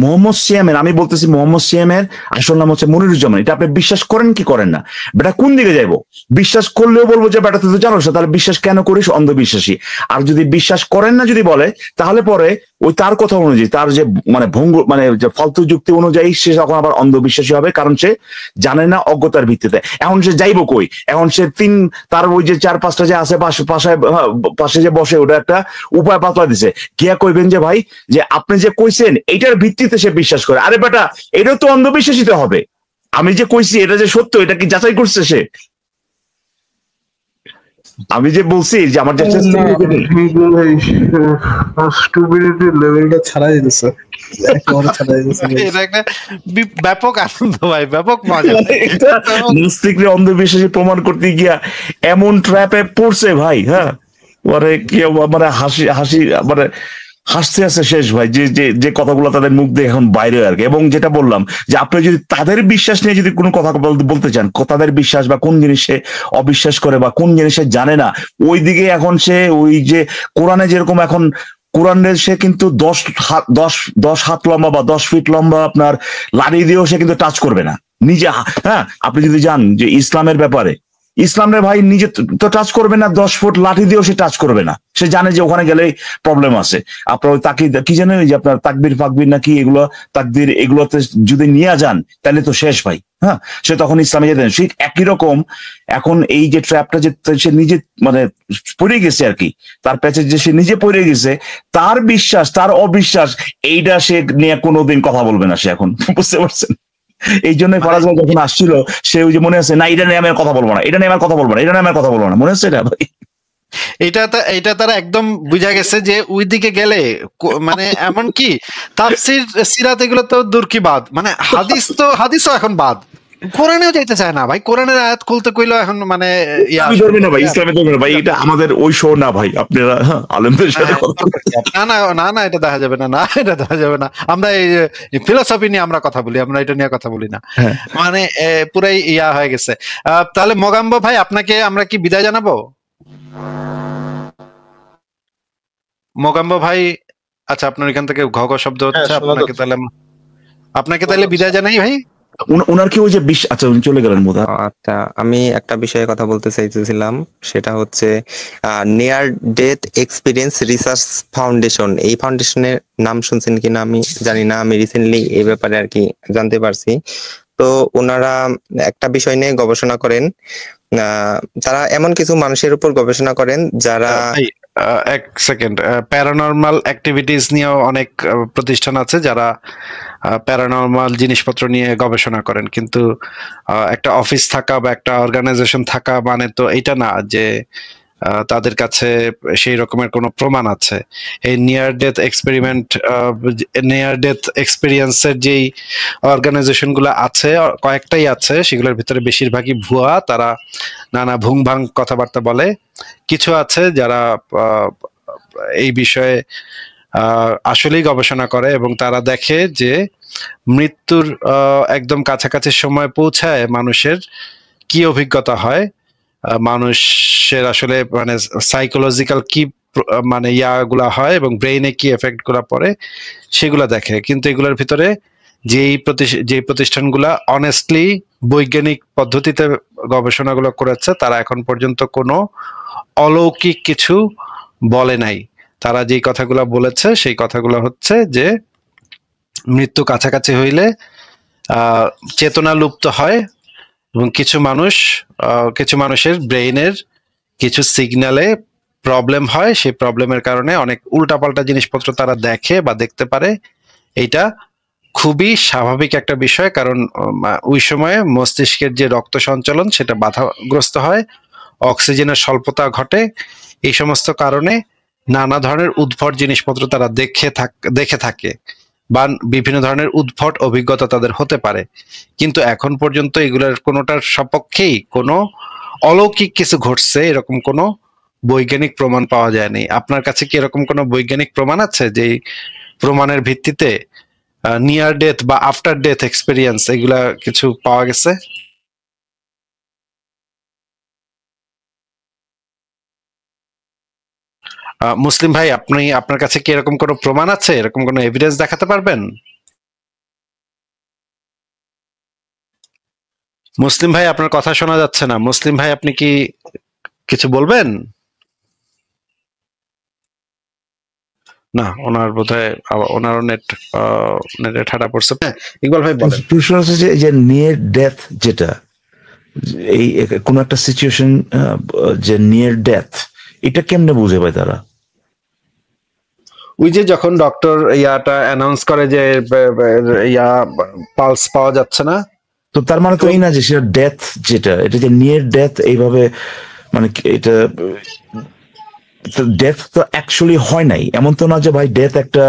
মোহাম্মদ সিয়ামের, আমি বলতেছি মোহাম্মদ সিয়ামের আসল নাম হচ্ছে মনিরুজ্জামান, এটা আপনি বিশ্বাস করেন কি করেন না? বেটা কোন দিকে যাইবো? বিশ্বাস করলেও বলবো যে বেটা তুই তো জানোস না, তাহলে বিশ্বাস কেন করিস? অন্ধবিশ্বাসী। আর যদি বিশ্বাস করেন না যদি বলে, তাহলে পরে ওই তার কথা অনুযায়ী, তার যে মানে মানে যে ফালতু যুক্তি অনুযায়ী সে তখন আবার অন্ধবিশ্বাসী হবে, কারণ সে জানে না, অজ্ঞতার ভিত্তিতে। এখন সে যাইবো কই? এখন সে তার ওই যে 4-5টা যে আছে পাশে যে বসে, ওটা একটা উপায় পাতলা দিছে, গিয়া কইবেন যে ভাই যে আপনি যে কইছেন এইটার ভিত্তিতে সে বিশ্বাস করে। আরে বেটা এটা তো অন্ধবিশ্বাসিত হবে, আমি যে কইছি এটা যে সত্য, এটা কি যাচাই করছে সে? আমি যে বলছি যে আমার লেভেলটা ছাড়াই দিতেছে, এটা একটা ব্যাপক আনন্দ ভাই, ব্যাপক মজা। নাস্তিকরে অন্ধবিশ্বাসী প্রমাণ করতে গিয়া এমন ট্র্যাপে পড়ছে ভাই, হ্যাঁ মানে কি মানে হাসি মানে হাসতে হাসতে শেষ ভাই, যে কথাগুলো তাদের মুখ দিয়ে এখন বাইরে আর কি। এবং যেটা বললাম যে আপনি যদি তাদের বিশ্বাস নিয়ে যদি কোনো কথা বলতে চান, তাদের বিশ্বাস বা কোন জিনিসে অবিশ্বাস করে বা কোন জিনিসে জানে না, ওই দিকে এখন সে ওই যে কোরআনে যেরকম এখন কোরআনের সে কিন্তু 10 হাত লম্বা বা 10 ফিট লম্বা আপনার লাড়ি দিয়েও সে কিন্তু টাচ করবে না নিজে। হ্যাঁ আপনি যদি যান যে ইসলামের ব্যাপারে, ইসলামের ভাই নিজে তো টাচ করবে না, 10 ফুট লাঠি দিয়েও সে টাচ করবে না, সে জানে যে ওখানে গেলে প্রবলেম আছে। আপনার ওই কি জানেন যে আপনার তাকবির ফাকবির নাকি এগুলো, তাকবির এগুলোতে যদি নিয়ে যান তাহলে তো শেষ ভাই। হ্যাঁ সে তখন ইসলামে যেতেন। ঠিক একই রকম এখন এই যে ট্র্যাপটা যে সে নিজে মানে পড়ে গেছে আর কি, তার প্যাচে যে সে নিজে পড়ে গেছে, তার বিশ্বাস তার অবিশ্বাস এইটা সে নিয়ে কোনোদিন কথা বলবে না সে এখন, বুঝতে পারছেন? এই জন্য ফরাজ ভাই যখন আসছিল সে ওই যে মনে আছে না এটা নিয়ে আমি কথা বলবো না, এটা নিয়ে আমার কথা বলবো না, এটা নিয়ে আমার কথা বলবো না, মনে আছে এটা ভাই? এটা তারা একদম বুঝা গেছে যে ওই দিকে গেলে মানে এমন কি তাফসীর সিরাত এগুলো তো দূর কি বাদ, মানে হাদিসও এখন বাদ, কোরআনেও যাইতে চায় না ভাই। কোরআনের আয়াত খুলতে কইলো এখন মানে ধরবে না ভাই, ইসলামে ধরবে না ভাই, এটা আমাদের ওই শো না ভাই, আপনারা আলেমদের সাথে না এটা দেখা যাবে না, এটা দেখা যাবে না। আমরা এই ফিলোসফি নিয়ে আমরা কথা বলি, আমরা এটা নিয়ে কথা বলি না, মানে পুরাই হয়ে গেছে। তাহলে মোগাম্বো ভাই আপনাকে আমরা কি বিদায় জানাবো? মোকাম্ব ভাই, আচ্ছা আপনার এখান থেকে ঘ ঘ শব্দ হ্যাঁ, হচ্ছে, শোনা যাচ্ছে। আপনাকে তাহলে বিদায় জানাই ভাই। ওনার কি ওই যে আচ্ছা উনি চলে গেলেন বোধ হয়। আচ্ছা, আমি একটা বিষয়ে কথা বলতে চাইতেছিলাম, সেটা হচ্ছে near death experience research foundation. এই ফাউন্ডেশনের নাম শুনছেন কিনা আমি জানি না, আমি রিসেন্টলি এই ব্যাপারে আর কি জানতে পারছি। তো ওনারা একটা বিষয় নিয়ে গবেষণা করেন, তারা এমন কিছু মানুষের উপর গবেষণা করেন যারা ভাই এক সেকেন্ড, প্যারানর্মাল অ্যাক্টিভিটিস নিয়েও অনেক প্রতিষ্ঠান আছে যারা প্যারানর্মাল জিনিসপত্র নিয়ে গবেষণা করেন, কিন্তু একটা অফিস থাকা বা একটা অর্গানাইজেশন থাকা মানে তো এটা না যে তাদের কাছে সেই রকমের কোনো প্রমাণ আছে। এই নিয়ার ডেথ এক্সপেরিয়েন্সের যেই অর্গানাইজেশন গুলো আছে, কয়েকটাই আছে, সেগুলোর ভিতরে বেশিরভাগই ভুয়া, তারা নানা ভুং ভাং কথাবার্তা বলে। কিছু আছে যারা এই বিষয়ে আসলেই গবেষণা করে এবং তারা দেখে যে মৃত্যুর একদম কাছাকাছি সময় পৌঁছায় মানুষের কি অভিজ্ঞতা হয়, মানুষের আসলে মানে সাইকোলজিক্যাল কি মানে ইয়াগুলা হয় এবং ব্রেইনে কি এফেক্ট গুলা পড়ে সেগুলা দেখে। কিন্তু এগুলোর ভিতরে যে প্রতিষ্ঠানগুলা অনেস্টলি বৈজ্ঞানিক পদ্ধতিতে গবেষণাগুলো করেছে, তারা এখন পর্যন্ত কোনো অলৌকিক কিছু বলে নাই। তারা যেই কথাগুলো বলেছে সেই কথাগুলো হচ্ছে যে মৃত্যু কাছাকাছি হইলে চেতনা লুপ্ত হয় এবং কিছু মানুষের ব্রেইনের কিছু সিগন্যালে প্রবলেম হয়, সেই প্রবলেমের কারণে অনেক উল্টাপাল্টা জিনিসপত্র তারা দেখে বা দেখতে পারে। এইটা খুবই স্বাভাবিক একটা বিষয়, কারণ ওই সময়ে মস্তিষ্কের যে রক্ত সঞ্চালন সেটা বাধাগ্রস্ত হয়, অক্সিজেনের স্বল্পতা ঘটে। এই সমস্ত কারণে নানা ধরনের উদ্ভট জিনিসপত্র তারা দেখে থাকে বা বিভিন্ন ধরনের উদ্ভট অভিজ্ঞতা তাদের হতে পারে। কিন্তু এখন পর্যন্ত এগুলোর কোনোটার সপক্ষেই কোনো অলৌকিক কিছু ঘটছে এরকম কোনো বৈজ্ঞানিক প্রমাণ পাওয়া যায়নি। আপনার কাছে কি এরকম কোনো বৈজ্ঞানিক প্রমাণ আছে যে প্রমাণের ভিত্তিতে নিয়ার ডেথ বা আফটার ডেথ এক্সপেরিয়েন্স এগুলা কিছু পাওয়া গেছে? মুসলিম ভাই, আপনার কাছে কি এরকম কোনো প্রমাণ আছে, এরকম কোনো এভিডেন্স দেখাতে পারবেন? মুসলিম ভাই, আপনার কথা শোনা যাচ্ছে না। মুসলিম ভাই, আপনি কি কিছু বলবেন? না, ওনার বোধহয় ওনারও নেটে ঠাডা পড়ছে। ইকবাল ভাই বলেন। প্রশ্ন হচ্ছে যে নিয়ার ডেথ, যেটা এই কোন একটা সিচুয়েশন যে নিয়ার ডেথ, এটা কেমনে বুঝে ভাই তারা? ওই যে যখন ডক্টর ইয়াটা অ্যানাউন্স করে যে পালস পাওয়া যাচ্ছে না, তো তার মানে তো এই না যে সেটা ডেথ, যেটা এটা যে নিয়ার ডেথ এইভাবে, মানে এটা ডেথ তো অ্যাকচুয়ালি হয় নাই, এমন তো না যে ভাই ডেথ একটা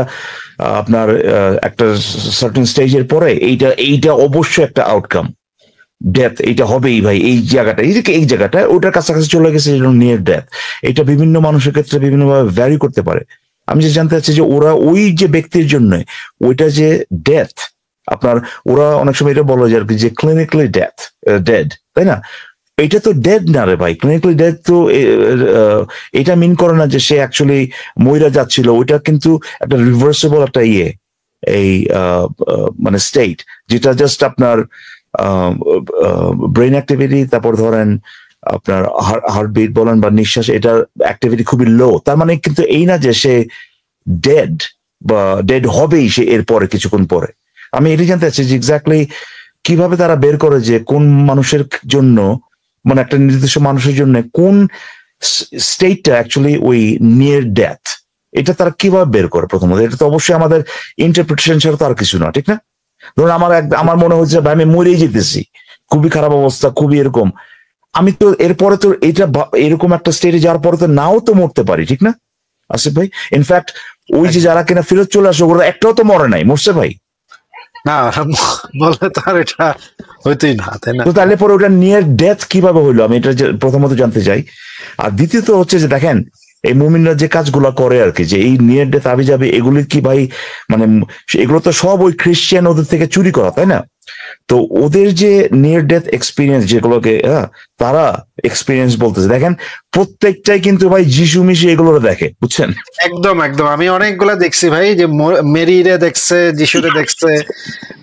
আপনার একটা সার্টেন স্টেজের পরে এইটা অবশ্যই একটা আউটকাম, ডেথ এইটা হবেই ভাই, এই জায়গাটা ওটার কাছাকাছি চলে গেছে নিয়ার ডেথ। এটা বিভিন্ন মানুষের ক্ষেত্রে বিভিন্নভাবে ভ্যারি করতে পারে। আমি যে জানতে চাচ্ছি যে ওরা ওই যে ব্যক্তির জন্য ওইটা যে ডেথ, আপনার ওরা অনেক সময় এটা বলে যে ক্লিনিক্যালি ডেড, তাই না? এটা তো ডেড না রে ভাই, ক্লিনিক্যালি ডেড তো এটা মিন করে না যে সে অ্যাকচুয়ালি মইরা যাচ্ছিল, ওইটা কিন্তু একটা রিভার্সেবল একটা এই মানে স্টেট, যেটা জাস্ট আপনার ব্রেন অ্যাক্টিভিটি, তারপর ধরেন আপনার হার্টবিট বলেন বা নিঃশ্বাস, এটা অ্যাক্টিভিটি খুবই লো। তার মানে কিন্তু এই না যে সে ডেড বা ডেড হবেই সে এরপরে কিছুক্ষণ পরে। আমি এটি জানতে চাচ্ছি যে এক্স্যাক্টলি কিভাবে তারা বের করে যে কোন মানুষের জন্য, মানে একটা নির্দিষ্ট মানুষের জন্য কোন স্টেটটা অ্যাকচুয়ালি ওই নিয়ার ডেথ, এটা তারা কিভাবে বের করে? প্রথমত এটা তো অবশ্যই আমাদের ইন্টারপ্রিটেশন ছাড়া তো আর কিছু না, ঠিক না? ধরুন আমার মনে হচ্ছে ভাই আমি মরেই যেতেছি, খুবই খারাপ অবস্থা, খুবই এরকম, আমি তো এরপরে তো এটা এরকম একটা স্টেটে যাওয়ার পরে তো নাও তো মরতে পারি, ঠিক না আসিফ ভাই? ইনফ্যাক্ট ওই যে যারা কিনা ফেরত চলে আসে ওরা একটাও তো মরে নাই, মরছে ভাই না, বলে তো আর এটা হইতোই না, তাই না? তো তাহলে পরে ওটা নিয়ার ডেথ কিভাবে হইলো, আমি এটা প্রথমত জানতে চাই। আর দ্বিতীয়ত হচ্ছে যে দেখেন এই মুমিনরা যে কাজগুলা করে আর কি, যে এই নিয়ার ডেথ আবি যাবে, এগুলি কি ভাই মানে এগুলো তো সব ওই খ্রিস্টান ওদের থেকে চুরি করা, তাই না? তো ওদের যে নিয়ার ডেথ এক্সপিরিয়েন্স যেগুলোকে তারা এক্সপিরিয়েন্স বলতেছে, দেখেন প্রত্যেকটাই কিন্তু ভাই যিশু মিশু এগুলো দেখে, বুঝছেন? একদম একদম, আমি অনেকগুলা দেখছি ভাই, যে মেরিরে দেখছে, যিশুরে দেখছে,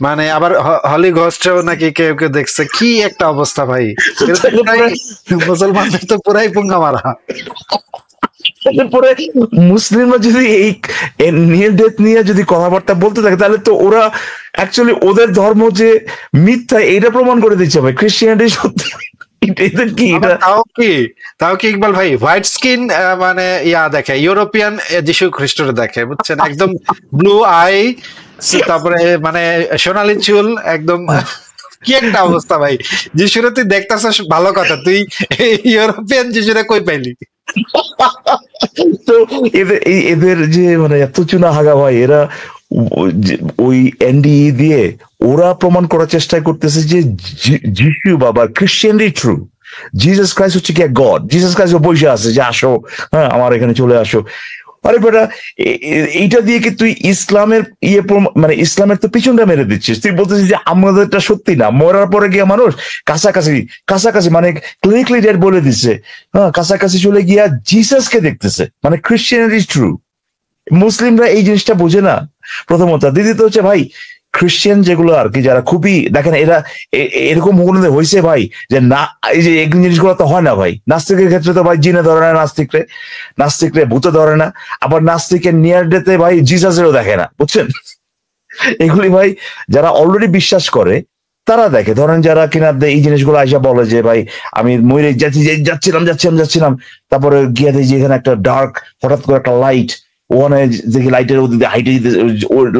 মানে আবার হলি ঘোস্টেও নাকি কেউ কেউ দেখছে। কি একটা অবস্থা ভাই, মুসলমানদের তো পুরাই পুঙ্গা মারা। এরপরে মুসলিমরা যদি এই নিয়ার ডেথ নিয়ে যদি কথাবার্তা বলতে থাকে, তাহলে তো ওরা অ্যাকচুয়ালি ওদের ধর্ম যে মিথ্যা এটা প্রমাণ করে দিচ্ছে ভাই, খ্রিস্টিয়ানিটি সত্যি। তাও কি ইকবাল ভাই হোয়াইট স্কিন মানে দেখে, ইউরোপিয়ান যিশু খ্রিস্টরে দেখে, বুঝছেন? একদম ব্লু আই, তারপরে মানে সোনালী চুল, একদম কি একটা অবস্থা ভাই। যিশুরে তুই দেখতেছিস ভালো কথা, তুই ইউরোপিয়ান যিশুরে কই পাইলি? তো এদের যে মানে এত চুনা হাগা ভাই, এরা ওই এনডিই দিয়ে ওরা প্রমাণ করার চেষ্টা করতেছে যে যিশু বাবা খ্রিস্টিয়ানই ট্রু, জিসাস ক্রাইস্ট হচ্ছে কি গড, জিসাস ক্রাইস্ট বসে আছে যে আসো, হ্যাঁ আমার এখানে চলে আসো। আরে বেটা, এইটা দিয়ে কি তুই ইসলামের মানে ইসলামের তো পিছনটা মেরে দিচ্ছিস। তুই বলতেছিস যে আমাদেরটা সত্যি না, মরার পরে গিয়া মানুষ কাছাকাছি মানে ক্লিনিকলি ডেড বলে দিচ্ছে, হ্যাঁ কাছাকাছি চলে গিয়া জিসাসকে দেখতেছে, মানে খ্রিস্টিয়ানিটি ট্রু। মুসলিমরা এই জিনিসটা বোঝে না প্রথমত। দ্বিতীয়ত হচ্ছে ভাই খ্রিস্টান যেগুলো আর কি, যারা খুবই দেখেন এরা এরকম হয়েছে ভাই যে না, এই যে এই জিনিসগুলো তো হয় না ভাই। নাস্তিকের ক্ষেত্রে তো ভাই জিনে ধরে না, নাস্তিকরে ভূতে ধরে না, আবার নাস্তিকের নিয়ার ডেতে ভাই জিসাসেরও দেখে না, বুঝছেন? এগুলি ভাই যারা অলরেডি বিশ্বাস করে তারা দেখে। ধরেন যারা কিনা এই জিনিসগুলো আইসা বলে যে ভাই আমি ময়ূরে যাচ্ছিলাম, তারপরে গিয়ে দেখি এখানে একটা ডার্ক, হঠাৎ করে একটা লাইট, ওখানে দেখি লাইটের ওদিকে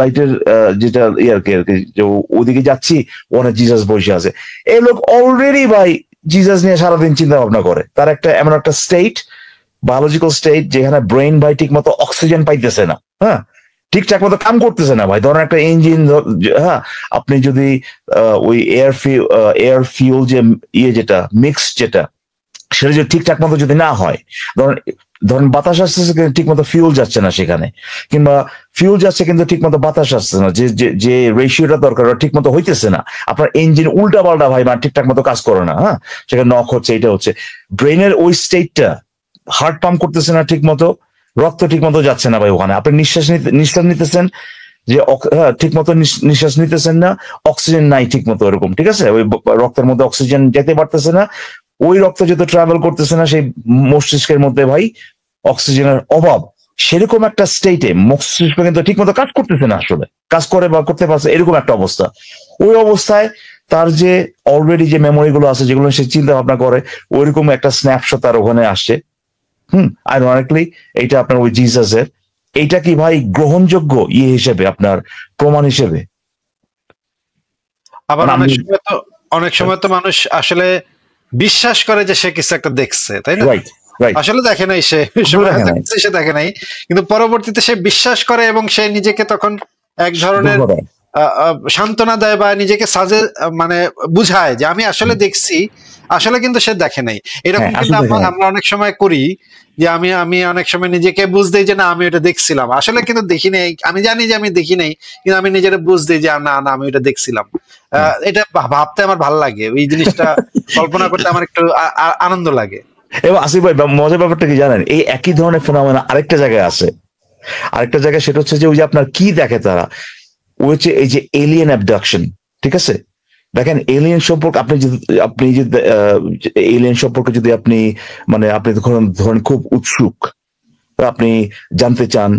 লাইটের যেটা ওদিকে যাচ্ছি, ওখানে জিসাস বসে আছে। এই লোক অলরেডি ভাই জিসাস নিয়ে সারাদিন চিন্তা ভাবনা করে। তার একটা এমন একটা স্টেট, বায়োলজিক্যাল স্টেট, যেখানে ব্রেন ভাই ঠিক মতো অক্সিজেন পাইতেছে না, হ্যাঁ ঠিকঠাক মতো কাম করতেছে না ভাই। ধরেন একটা ইঞ্জিন, হ্যাঁ আপনি যদি ওই এয়ার ফিউল যে যেটা মিক্স যেটা, সেটা যদি ঠিকঠাক মতো যদি না হয়, ধরেন বাতাস আসতেছে ঠিক মতো ফিউল যাচ্ছে না সেখানে, কিংবা ফিউল যাচ্ছে কিন্তু ঠিক মতো বাতাস আসছে না, যে রেশিওটা দরকার ঠিক মতো হইতেছে না, আপনার ইঞ্জিন উল্টা পাল্টা ভাই মানে ঠিকঠাক মতো কাজ করে না, হ্যাঁ সেখানে নক হচ্ছে, এটা হচ্ছে ব্রেনের ওই স্টেটটা, হার্ট পাম্প করতেছে না ঠিক মতো, রক্ত ঠিক মতো যাচ্ছে না ভাই ওখানে। আপনি নিঃশ্বাস নিতেছেন যে ঠিক মতো নিঃশ্বাস নিতেছেন না, অক্সিজেন নাই ঠিক মতো, এরকম ঠিক আছে, ওই রক্তের মধ্যে অক্সিজেন যেতে পারতেছে না, ওই রক্ত যেহেতু ট্রাভেল করতেছে না সেই মস্তিষ্কের মধ্যে ভাই অক্সিজেনের অভাব, সেরকম একটা স্টেটে মস্তিষ্ক কিন্তু ঠিক মতো কাজ করতেছে না, আসলে কাজ করে বা করতে পারছে এরকম একটা অবস্থা। ওই অবস্থায় তার যে অলরেডি যে মেমোরি গুলো আছে, যেগুলো সে চিন্তা ভাবনা করে, ওইরকম একটা স্ন্যাপশট তার ওখানে আসছে। আইরনিকলি এইটা আপনার ওই জিসাসের, এইটা কি ভাই গ্রহণযোগ্য হিসেবে, আপনার প্রমাণ হিসেবে? আবার অনেক সময় তো মানুষ আসলে বিশ্বাস করে যে সে কিছু একটা দেখছে, তাই না? আসলে দেখে নাই, সে দেখে নাই, কিন্তু পরবর্তীতে সে বিশ্বাস করে এবং সে নিজেকে তখন এক ধরনের সান্ত্বনা দেয় বা নিজেকে মানে বুঝায় যে আমি আসলে দেখছি, আসলে কিন্তু সে দেখে নাই। এরকম কিন্তু আমরা অনেক সময় করি যে আমি অনেক সময় নিজেকে বুঝ দেই যে না আমি এটা দেখছিলাম, আসলে কিন্তু দেখি নাই। আমি জানি যে আমি দেখি নাই, কিন্তু আমি নিজের বুঝ দেই যে না আমি এটা দেখছিলাম। এটা ভাবতে আমার ভালো লাগে, ওই জিনিসটা কল্পনা করতে আমার একটু আনন্দ লাগে। এবং আসিফ ভাই মজার ব্যাপারটা কি জানেন, এই একই ধরনের ফেনোমেনা আরেকটা জায়গায় আছে, সেটা হচ্ছে যে ওই যে আপনার কি দেখে তারা, ওই হচ্ছে এই যে এলিয়েন অ্যাবডাকশন, ঠিক আছে? দেখেন এলিয়েন সম্পর্কে আপনি যে এলিয়েন সম্পর্কে যদি আপনি মানে আপনি ধরেন খুব উৎসুক, আপনি জানতে চান,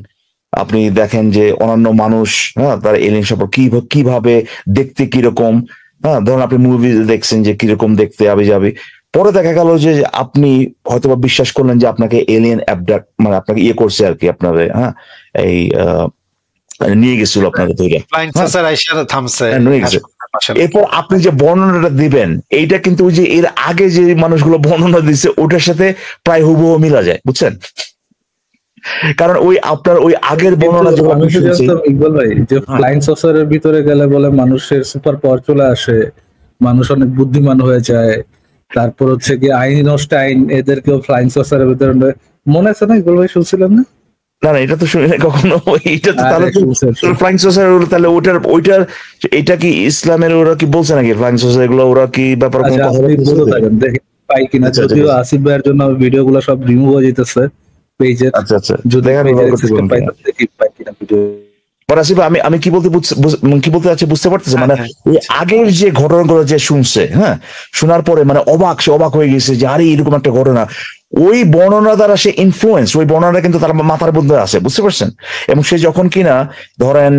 আপনি দেখেন যে অন্যান্য মানুষ, হ্যাঁ তারা এলিয়েন সম্পর্কে কিভাবে দেখতে কিরকম, হ্যাঁ ধরেন আপনি মুভি দেখছেন যে কিরকম দেখতে যাবে, পরে দেখা গেল যে আপনি হয়তোবা বিশ্বাস করলেন যে আপনাকে এলিয়েন অ্যাবডাক্ট মানে আপনাকে করছে আর কি, আপনাদের হ্যাঁ এই নিয়ে গেছিল আপনাকে ধরে, এরপর আপনি যে বর্ণনাটা দিবেন এইটা কিন্তু ওই যে এর আগে যে মানুষগুলো বর্ণনা দিচ্ছে ওটার সাথে প্রায় হুবহু মিলা যায়, বুঝছেন? কারণ ওই আপনার ওই আগের বর্ণনা ইকবাল ভাই যে ফ্লাইং সসারের ভিতরে গেলে বলে মানুষের সুপার পাওয়ার চলে আসে, মানুষ অনেক বুদ্ধিমান হয়ে যায়, তারপর হচ্ছে কি আইনস্টাইন এদেরকেও ফ্লাইং সসারের ভিতরে মনে আছে না এগুলো ভাই শুনছিলেন না? না না, এটা তো শুনি না কখনো। এটা তো তাহলে আরে, শুনছেন। ফ্লাইং সসার, তাহলে ওইটার এটা কি ইসলামের ওরা কি বলছে নাকি ফ্লাইং সসার এগুলো, ওরা কি ব্যাপারে কোনো আচ্ছা, কথা আপনি বলছে? বলতে থাকেন, দেখেন পাই কিনা। আচ্ছা, যদিও আচ্ছা। আসিফ ভাইয়ের জন্য ভিডিও গুলো সব রিমুভ হয়ে যেতেছে পেজের, আচ্ছা আচ্ছা, যদি দেখেন পেজের ওরা করতে সিস্টেম বলুন পাই কিনা। তাহলে দেখি পাই কিনা ভিডিও। আসিফ, আমি কি বলতে কি বলতে চাচ্ছি বুঝতে পারতেছে, মানে হ্যাঁ, এই আগের যে ঘটনাগুলো যে শুনছে, হ্যাঁ, শোনার পরে মানে সে অবাক হয়ে গেছে যে আরে এরকম একটা ঘটনা। ওই বর্ণনা দ্বারা সে ইনফ্লুয়েন্স, ওই বর্ণনা কিন্তু তার মাথার মধ্যে আছে, বুঝতে পারছেন? এবং সে যখন কিনা ধরেন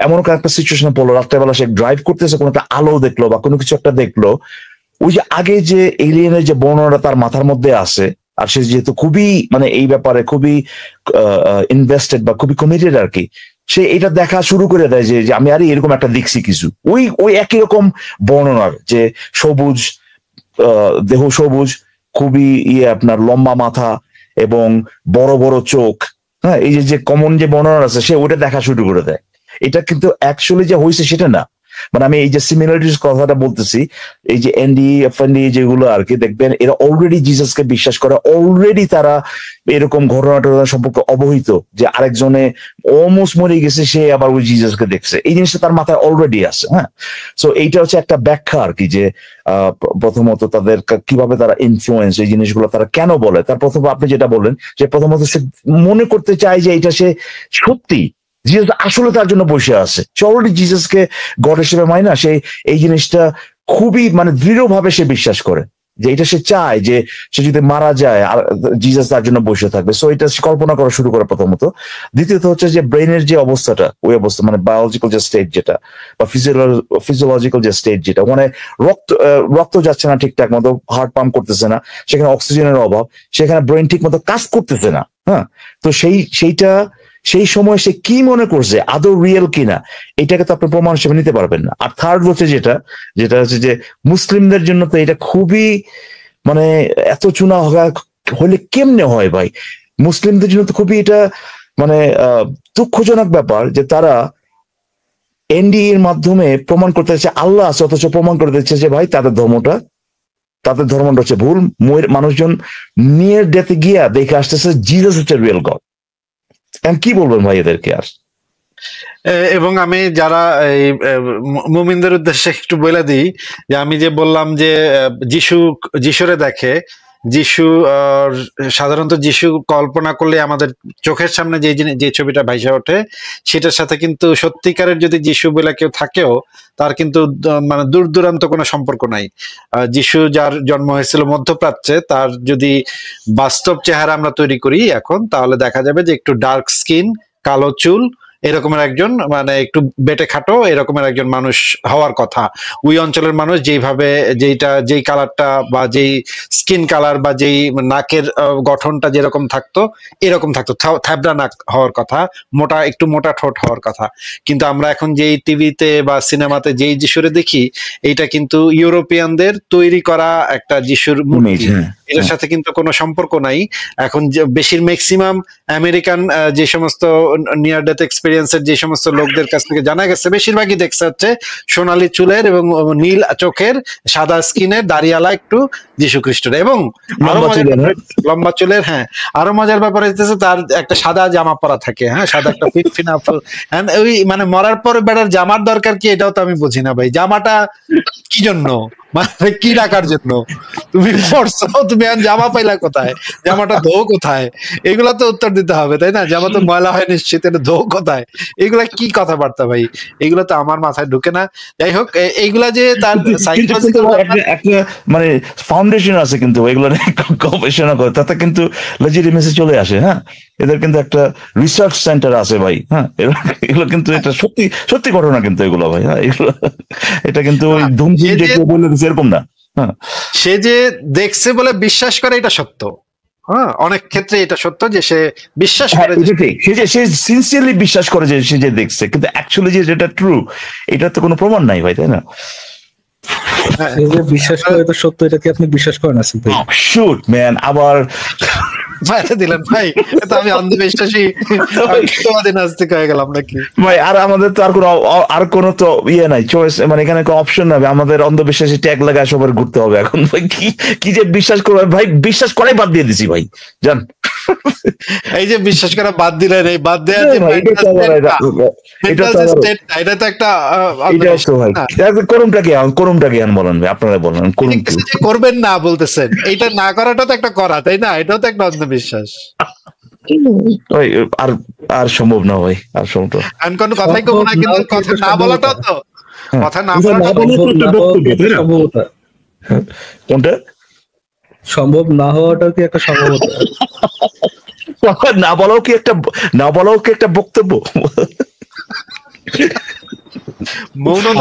এমন একটা সিচুয়েশনে পড়লো, রাত্রেবেলা সে ড্রাইভ করতেছে, কোনো একটা আলো দেখলো বা কোনো কিছু একটা দেখলো, ওই যে আগে যে এলিয়েনের যে বর্ণনাটা তার মাথার মধ্যে আছে, আর সে যেহেতু খুবই মানে এই ব্যাপারে খুবই ইনভেস্টেড বা খুবই কমিটেড আর কি, সে এটা দেখা শুরু করে দেয় যে আমি আরে এরকম একটা দেখছি কিছু, ওই একই রকম বর্ণনার, যে সবুজ দেহ, সবুজ, খুবই আপনার লম্বা মাথা এবং বড় বড় চোখ, হ্যাঁ, এই যে কমন যে বর্ণনা আছে সে ওটা দেখা শুরু করে দেয়। এটা কিন্তু অ্যাকচুয়ালি যে হয়েছে সেটা না। মানে আমি এই যে সিমিলারিটিস কথাটা বলতেছি, এই যে এনডি এফএনডি যেগুলো আর কি, দেখবেন এরা অলরেডি জিসাসকে বিশ্বাস করে, অলরেডি তারা এরকম ঘটনাটা সম্পর্কে অবহিত যে আরেকজনে অলমোস্ট মরে গেছে, সে আবার ওই জিসাসকে দেখছে, এই জিনিসটা তার মাথায় অলরেডি আছে। হ্যাঁ, সো এইটা হচ্ছে একটা ব্যাখ্যা আর কি, যে প্রথমত তাদের কিভাবে তারা ইনফ্লুয়েন্স, এই জিনিসগুলো তারা কেন বলে। তার প্রথম আপনি যেটা বললেন যে প্রথমত সে মনে করতে চায় যে এটা সে সত্যি জিসাস আসলে তার জন্য বসে আছে, সে অলরেডি জিসাসকে গড হিসেবে মানে না, সে এই জিনিসটা খুবই মানে দৃঢ়ভাবে সে বিশ্বাস করে যে এটা সে চায় যে সে যদি মারা যায় আর জিসাস তার জন্য বসে থাকবে। সো এটা সে কল্পনা করা শুরু করে প্রথমত। দ্বিতীয়ত হচ্ছে যে ব্রেনের যে অবস্থাটা, ওই অবস্থা মানে বায়োলজিক্যাল যে স্টেট যেটা বা ফিজিওলজিক্যাল যে স্টেট যেটা, মানে রক্ত যাচ্ছে না ঠিকঠাক মতো, হার্ট পাম্প করতেছে না, সেখানে অক্সিজেনের অভাব, সেখানে ব্রেন ঠিক মতো কাজ করতেছে না। হ্যাঁ, তো সেই সময় সে কি মনে করছে আদৌ রিয়েল কিনা, এটাকে তো আপনি প্রমাণ হিসেবে নিতে পারবেন না। আর থার্ড হচ্ছে যেটা হচ্ছে যে মুসলিমদের জন্য তো এটা খুবই মানে এত চুনা হলে কেমনে হয় ভাই, মুসলিমদের জন্য তো খুবই এটা মানে দুঃখজনক ব্যাপার যে তারা এনডি এর মাধ্যমে প্রমাণ করতে চাচ্ছে আল্লাহ আছে, অথচ প্রমাণ করে দিচ্ছে যে ভাই তাদের ধর্মটা হচ্ছে ভুল। মানুষজন নিয়ার ডেথে গিয়া দেখে আসতেছে জিসাস হচ্ছে রিয়েল গড। কি বলবেন ভাই এদেরকে? আর এবং আমি যারা এই মুমিনদের উদ্দেশ্যে একটু বলে দিই যে আমি যে বললাম যে যিশুরে দেখে, যিশু সাধারণত যিশু কল্পনা করলে আমাদের চোখের সামনে যে ছবিটা ভাইসা ওঠে, সেটার সাথে কিন্তু সত্যিকারের যদি যিশু বলে কেউ থাকেও তার কিন্তু মানে দূর দূরান্ত কোনো সম্পর্ক নাই। যিশু যার জন্ম হয়েছিল মধ্যপ্রাচ্যে, তার যদি বাস্তব চেহারা আমরা তৈরি করি এখন, তাহলে দেখা যাবে যে একটু ডার্ক স্কিন, কালো চুল, এরকমের একজন মানে একটু বেটে খাটো এরকমের একজন মানুষ হওয়ার কথা। ওই অঞ্চলের মানুষ যেই কালারটা বা যেই স্কিন কালার বা যেই নাকের গঠনটা যেরকম থাকতো, এরকম থাকতো, থ্যাবড়া নাক হওয়ার কথা, একটু মোটা ঠোঁট হওয়ার কথা। কিন্তু আমরা এখন যেই টিভিতে বা সিনেমাতে যেই যিশুরে দেখি, এইটা কিন্তু ইউরোপিয়ানদের তৈরি করা একটা যিশুর মূর্তি, এটার সাথে কিন্তু কোনো সম্পর্ক নাই। এখন ম্যাক্সিমাম আমেরিকান যে সমস্ত নিয়ার ডেথ এক্সপেরিয়েন্সের যে সমস্ত লোকদের কাছ থেকে জানা গেছে, বেশিরভাগই দেখছে হচ্ছে সোনালী চুলের এবং নীল চোখের, সাদা স্কিনের, দাড়িওয়ালা একটু যীশু খ্রিস্টের, এবং লম্বা চুলের। হ্যাঁ, আরো মজার ব্যাপার হচ্ছে তার একটা সাদা জামা পরা থাকে, হ্যাঁ, সাদা একটা ফিনা ওই মানে মরার পর বেড়ার জামার দরকার কি, এটাও তো আমি বুঝি না ভাই। জামাটা কি জন্য, মানে কি রাখার জন্য? তুমি পড়ছো, তুমি জামা পাইলা কোথায়? জামাটা ধো কোথায়? এগুলা তো উত্তর দিতে হবে, তাই না? জামা তো ময়লা হয় নিশ্চিত, এটা ধো কোথায়? এগুলা কি কথাবার্তা ভাই? এগুলা তো আমার মাথায় ঢুকে না। যাই হোক, এইগুলা যে তার সাইকোলজিক্যাল একটা মানে ফাউন্ডেশন আছে কিন্তু এগুলো গবেষণা করে, তাতে কিন্তু লেজিটিমেসি চলে আসে। হ্যাঁ, এদের কিন্তু একটা রিসার্চ সেন্টার আছে ভাই। হ্যাঁ, এগুলো কিন্তু এটা সত্যি ঘটনা কিন্তু এগুলো ভাই। হ্যাঁ, এগুলো এটা কিন্তু ওই ধুমঝুম যে কেউ বলে দিচ্ছে এরকম না। হ্যাঁ, সে যে দেখছে বলে বিশ্বাস করে, এটা সত্য। হ্যাঁ, অনেক ক্ষেত্রে এটা সত্য যে সে বিশ্বাস করে, সে সিনসিয়ারলি বিশ্বাস করে যে সে যে দেখছে, কিন্তু অ্যাকচুয়ালি যে যেটা ট্রু, এটা তো কোনো প্রমাণ নাই ভাই, তাই না? বিশ্বাস করে তো সত্য, এটা কি আপনি বিশ্বাস করেন? আসিফ ভাই, শুট ম্যান, আবার বাইরে দিলেন ভাই, তো আমি অন্ধবিশ্বাসী মিথ্যাবাদী নাস্তিক হয়ে গেলাম নাকি? ভাই আর আমাদের তো আর কোনো তো ইয়ে নাই, চয়েস, মানে এখানে কোনো অপশন নাই, আমাদের অন্ধবিশ্বাসী ট্যাগ লাগায় সবার ঘুরতে হবে এখন। ভাই কি যে বিশ্বাস করবো ভাই, বিশ্বাস করাই বাদ দিয়ে দিছি ভাই, জান। এই যে বিশ্বাস করা বাদ দিলেন, এই বাদ দেওয়ার যে এটা তো একটা করুমটা কি বলেন ভাই, আপনারা বলেন করুম কি করবেন না বলতেছেন, এইটা না করাটা তো একটা করা, তাই না? এটাও তো একটা অন্ধবিশ্বাস। ভাই আর সম্ভব না ভাই, আর সম্ভব না। আমি কোনো কথাই কব না, কিন্তু কথা না বলাটাও তো, কথা না বলাটা কোনটা সম্ভব না হওয়াটাও কি একটা সম্ভবতা? না বলাও কি একটা বক্তব্য?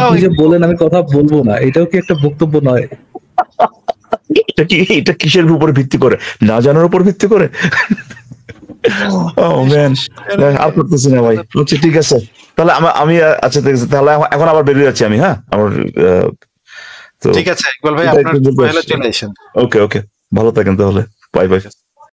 আপনি যে বলেন আমি কথা বলবো না, এটাও কি একটা বক্তব্য নয়? এটা কিসের উপর ভিত্তি করে? না জানার উপর ভিত্তি করে? আর করতেছি না ভাই। আচ্ছা ঠিক আছে, তাহলে আমি আচ্ছা ঠিক আছে, তাহলে এখন আবার বেরিয়ে যাচ্ছি আমি। হ্যাঁ, আমার ঠিক আছে ইকবাল ভাই, আপনার চলে আসেন। ওকে, ভালো থাকেন তাহলে, বাই বাই।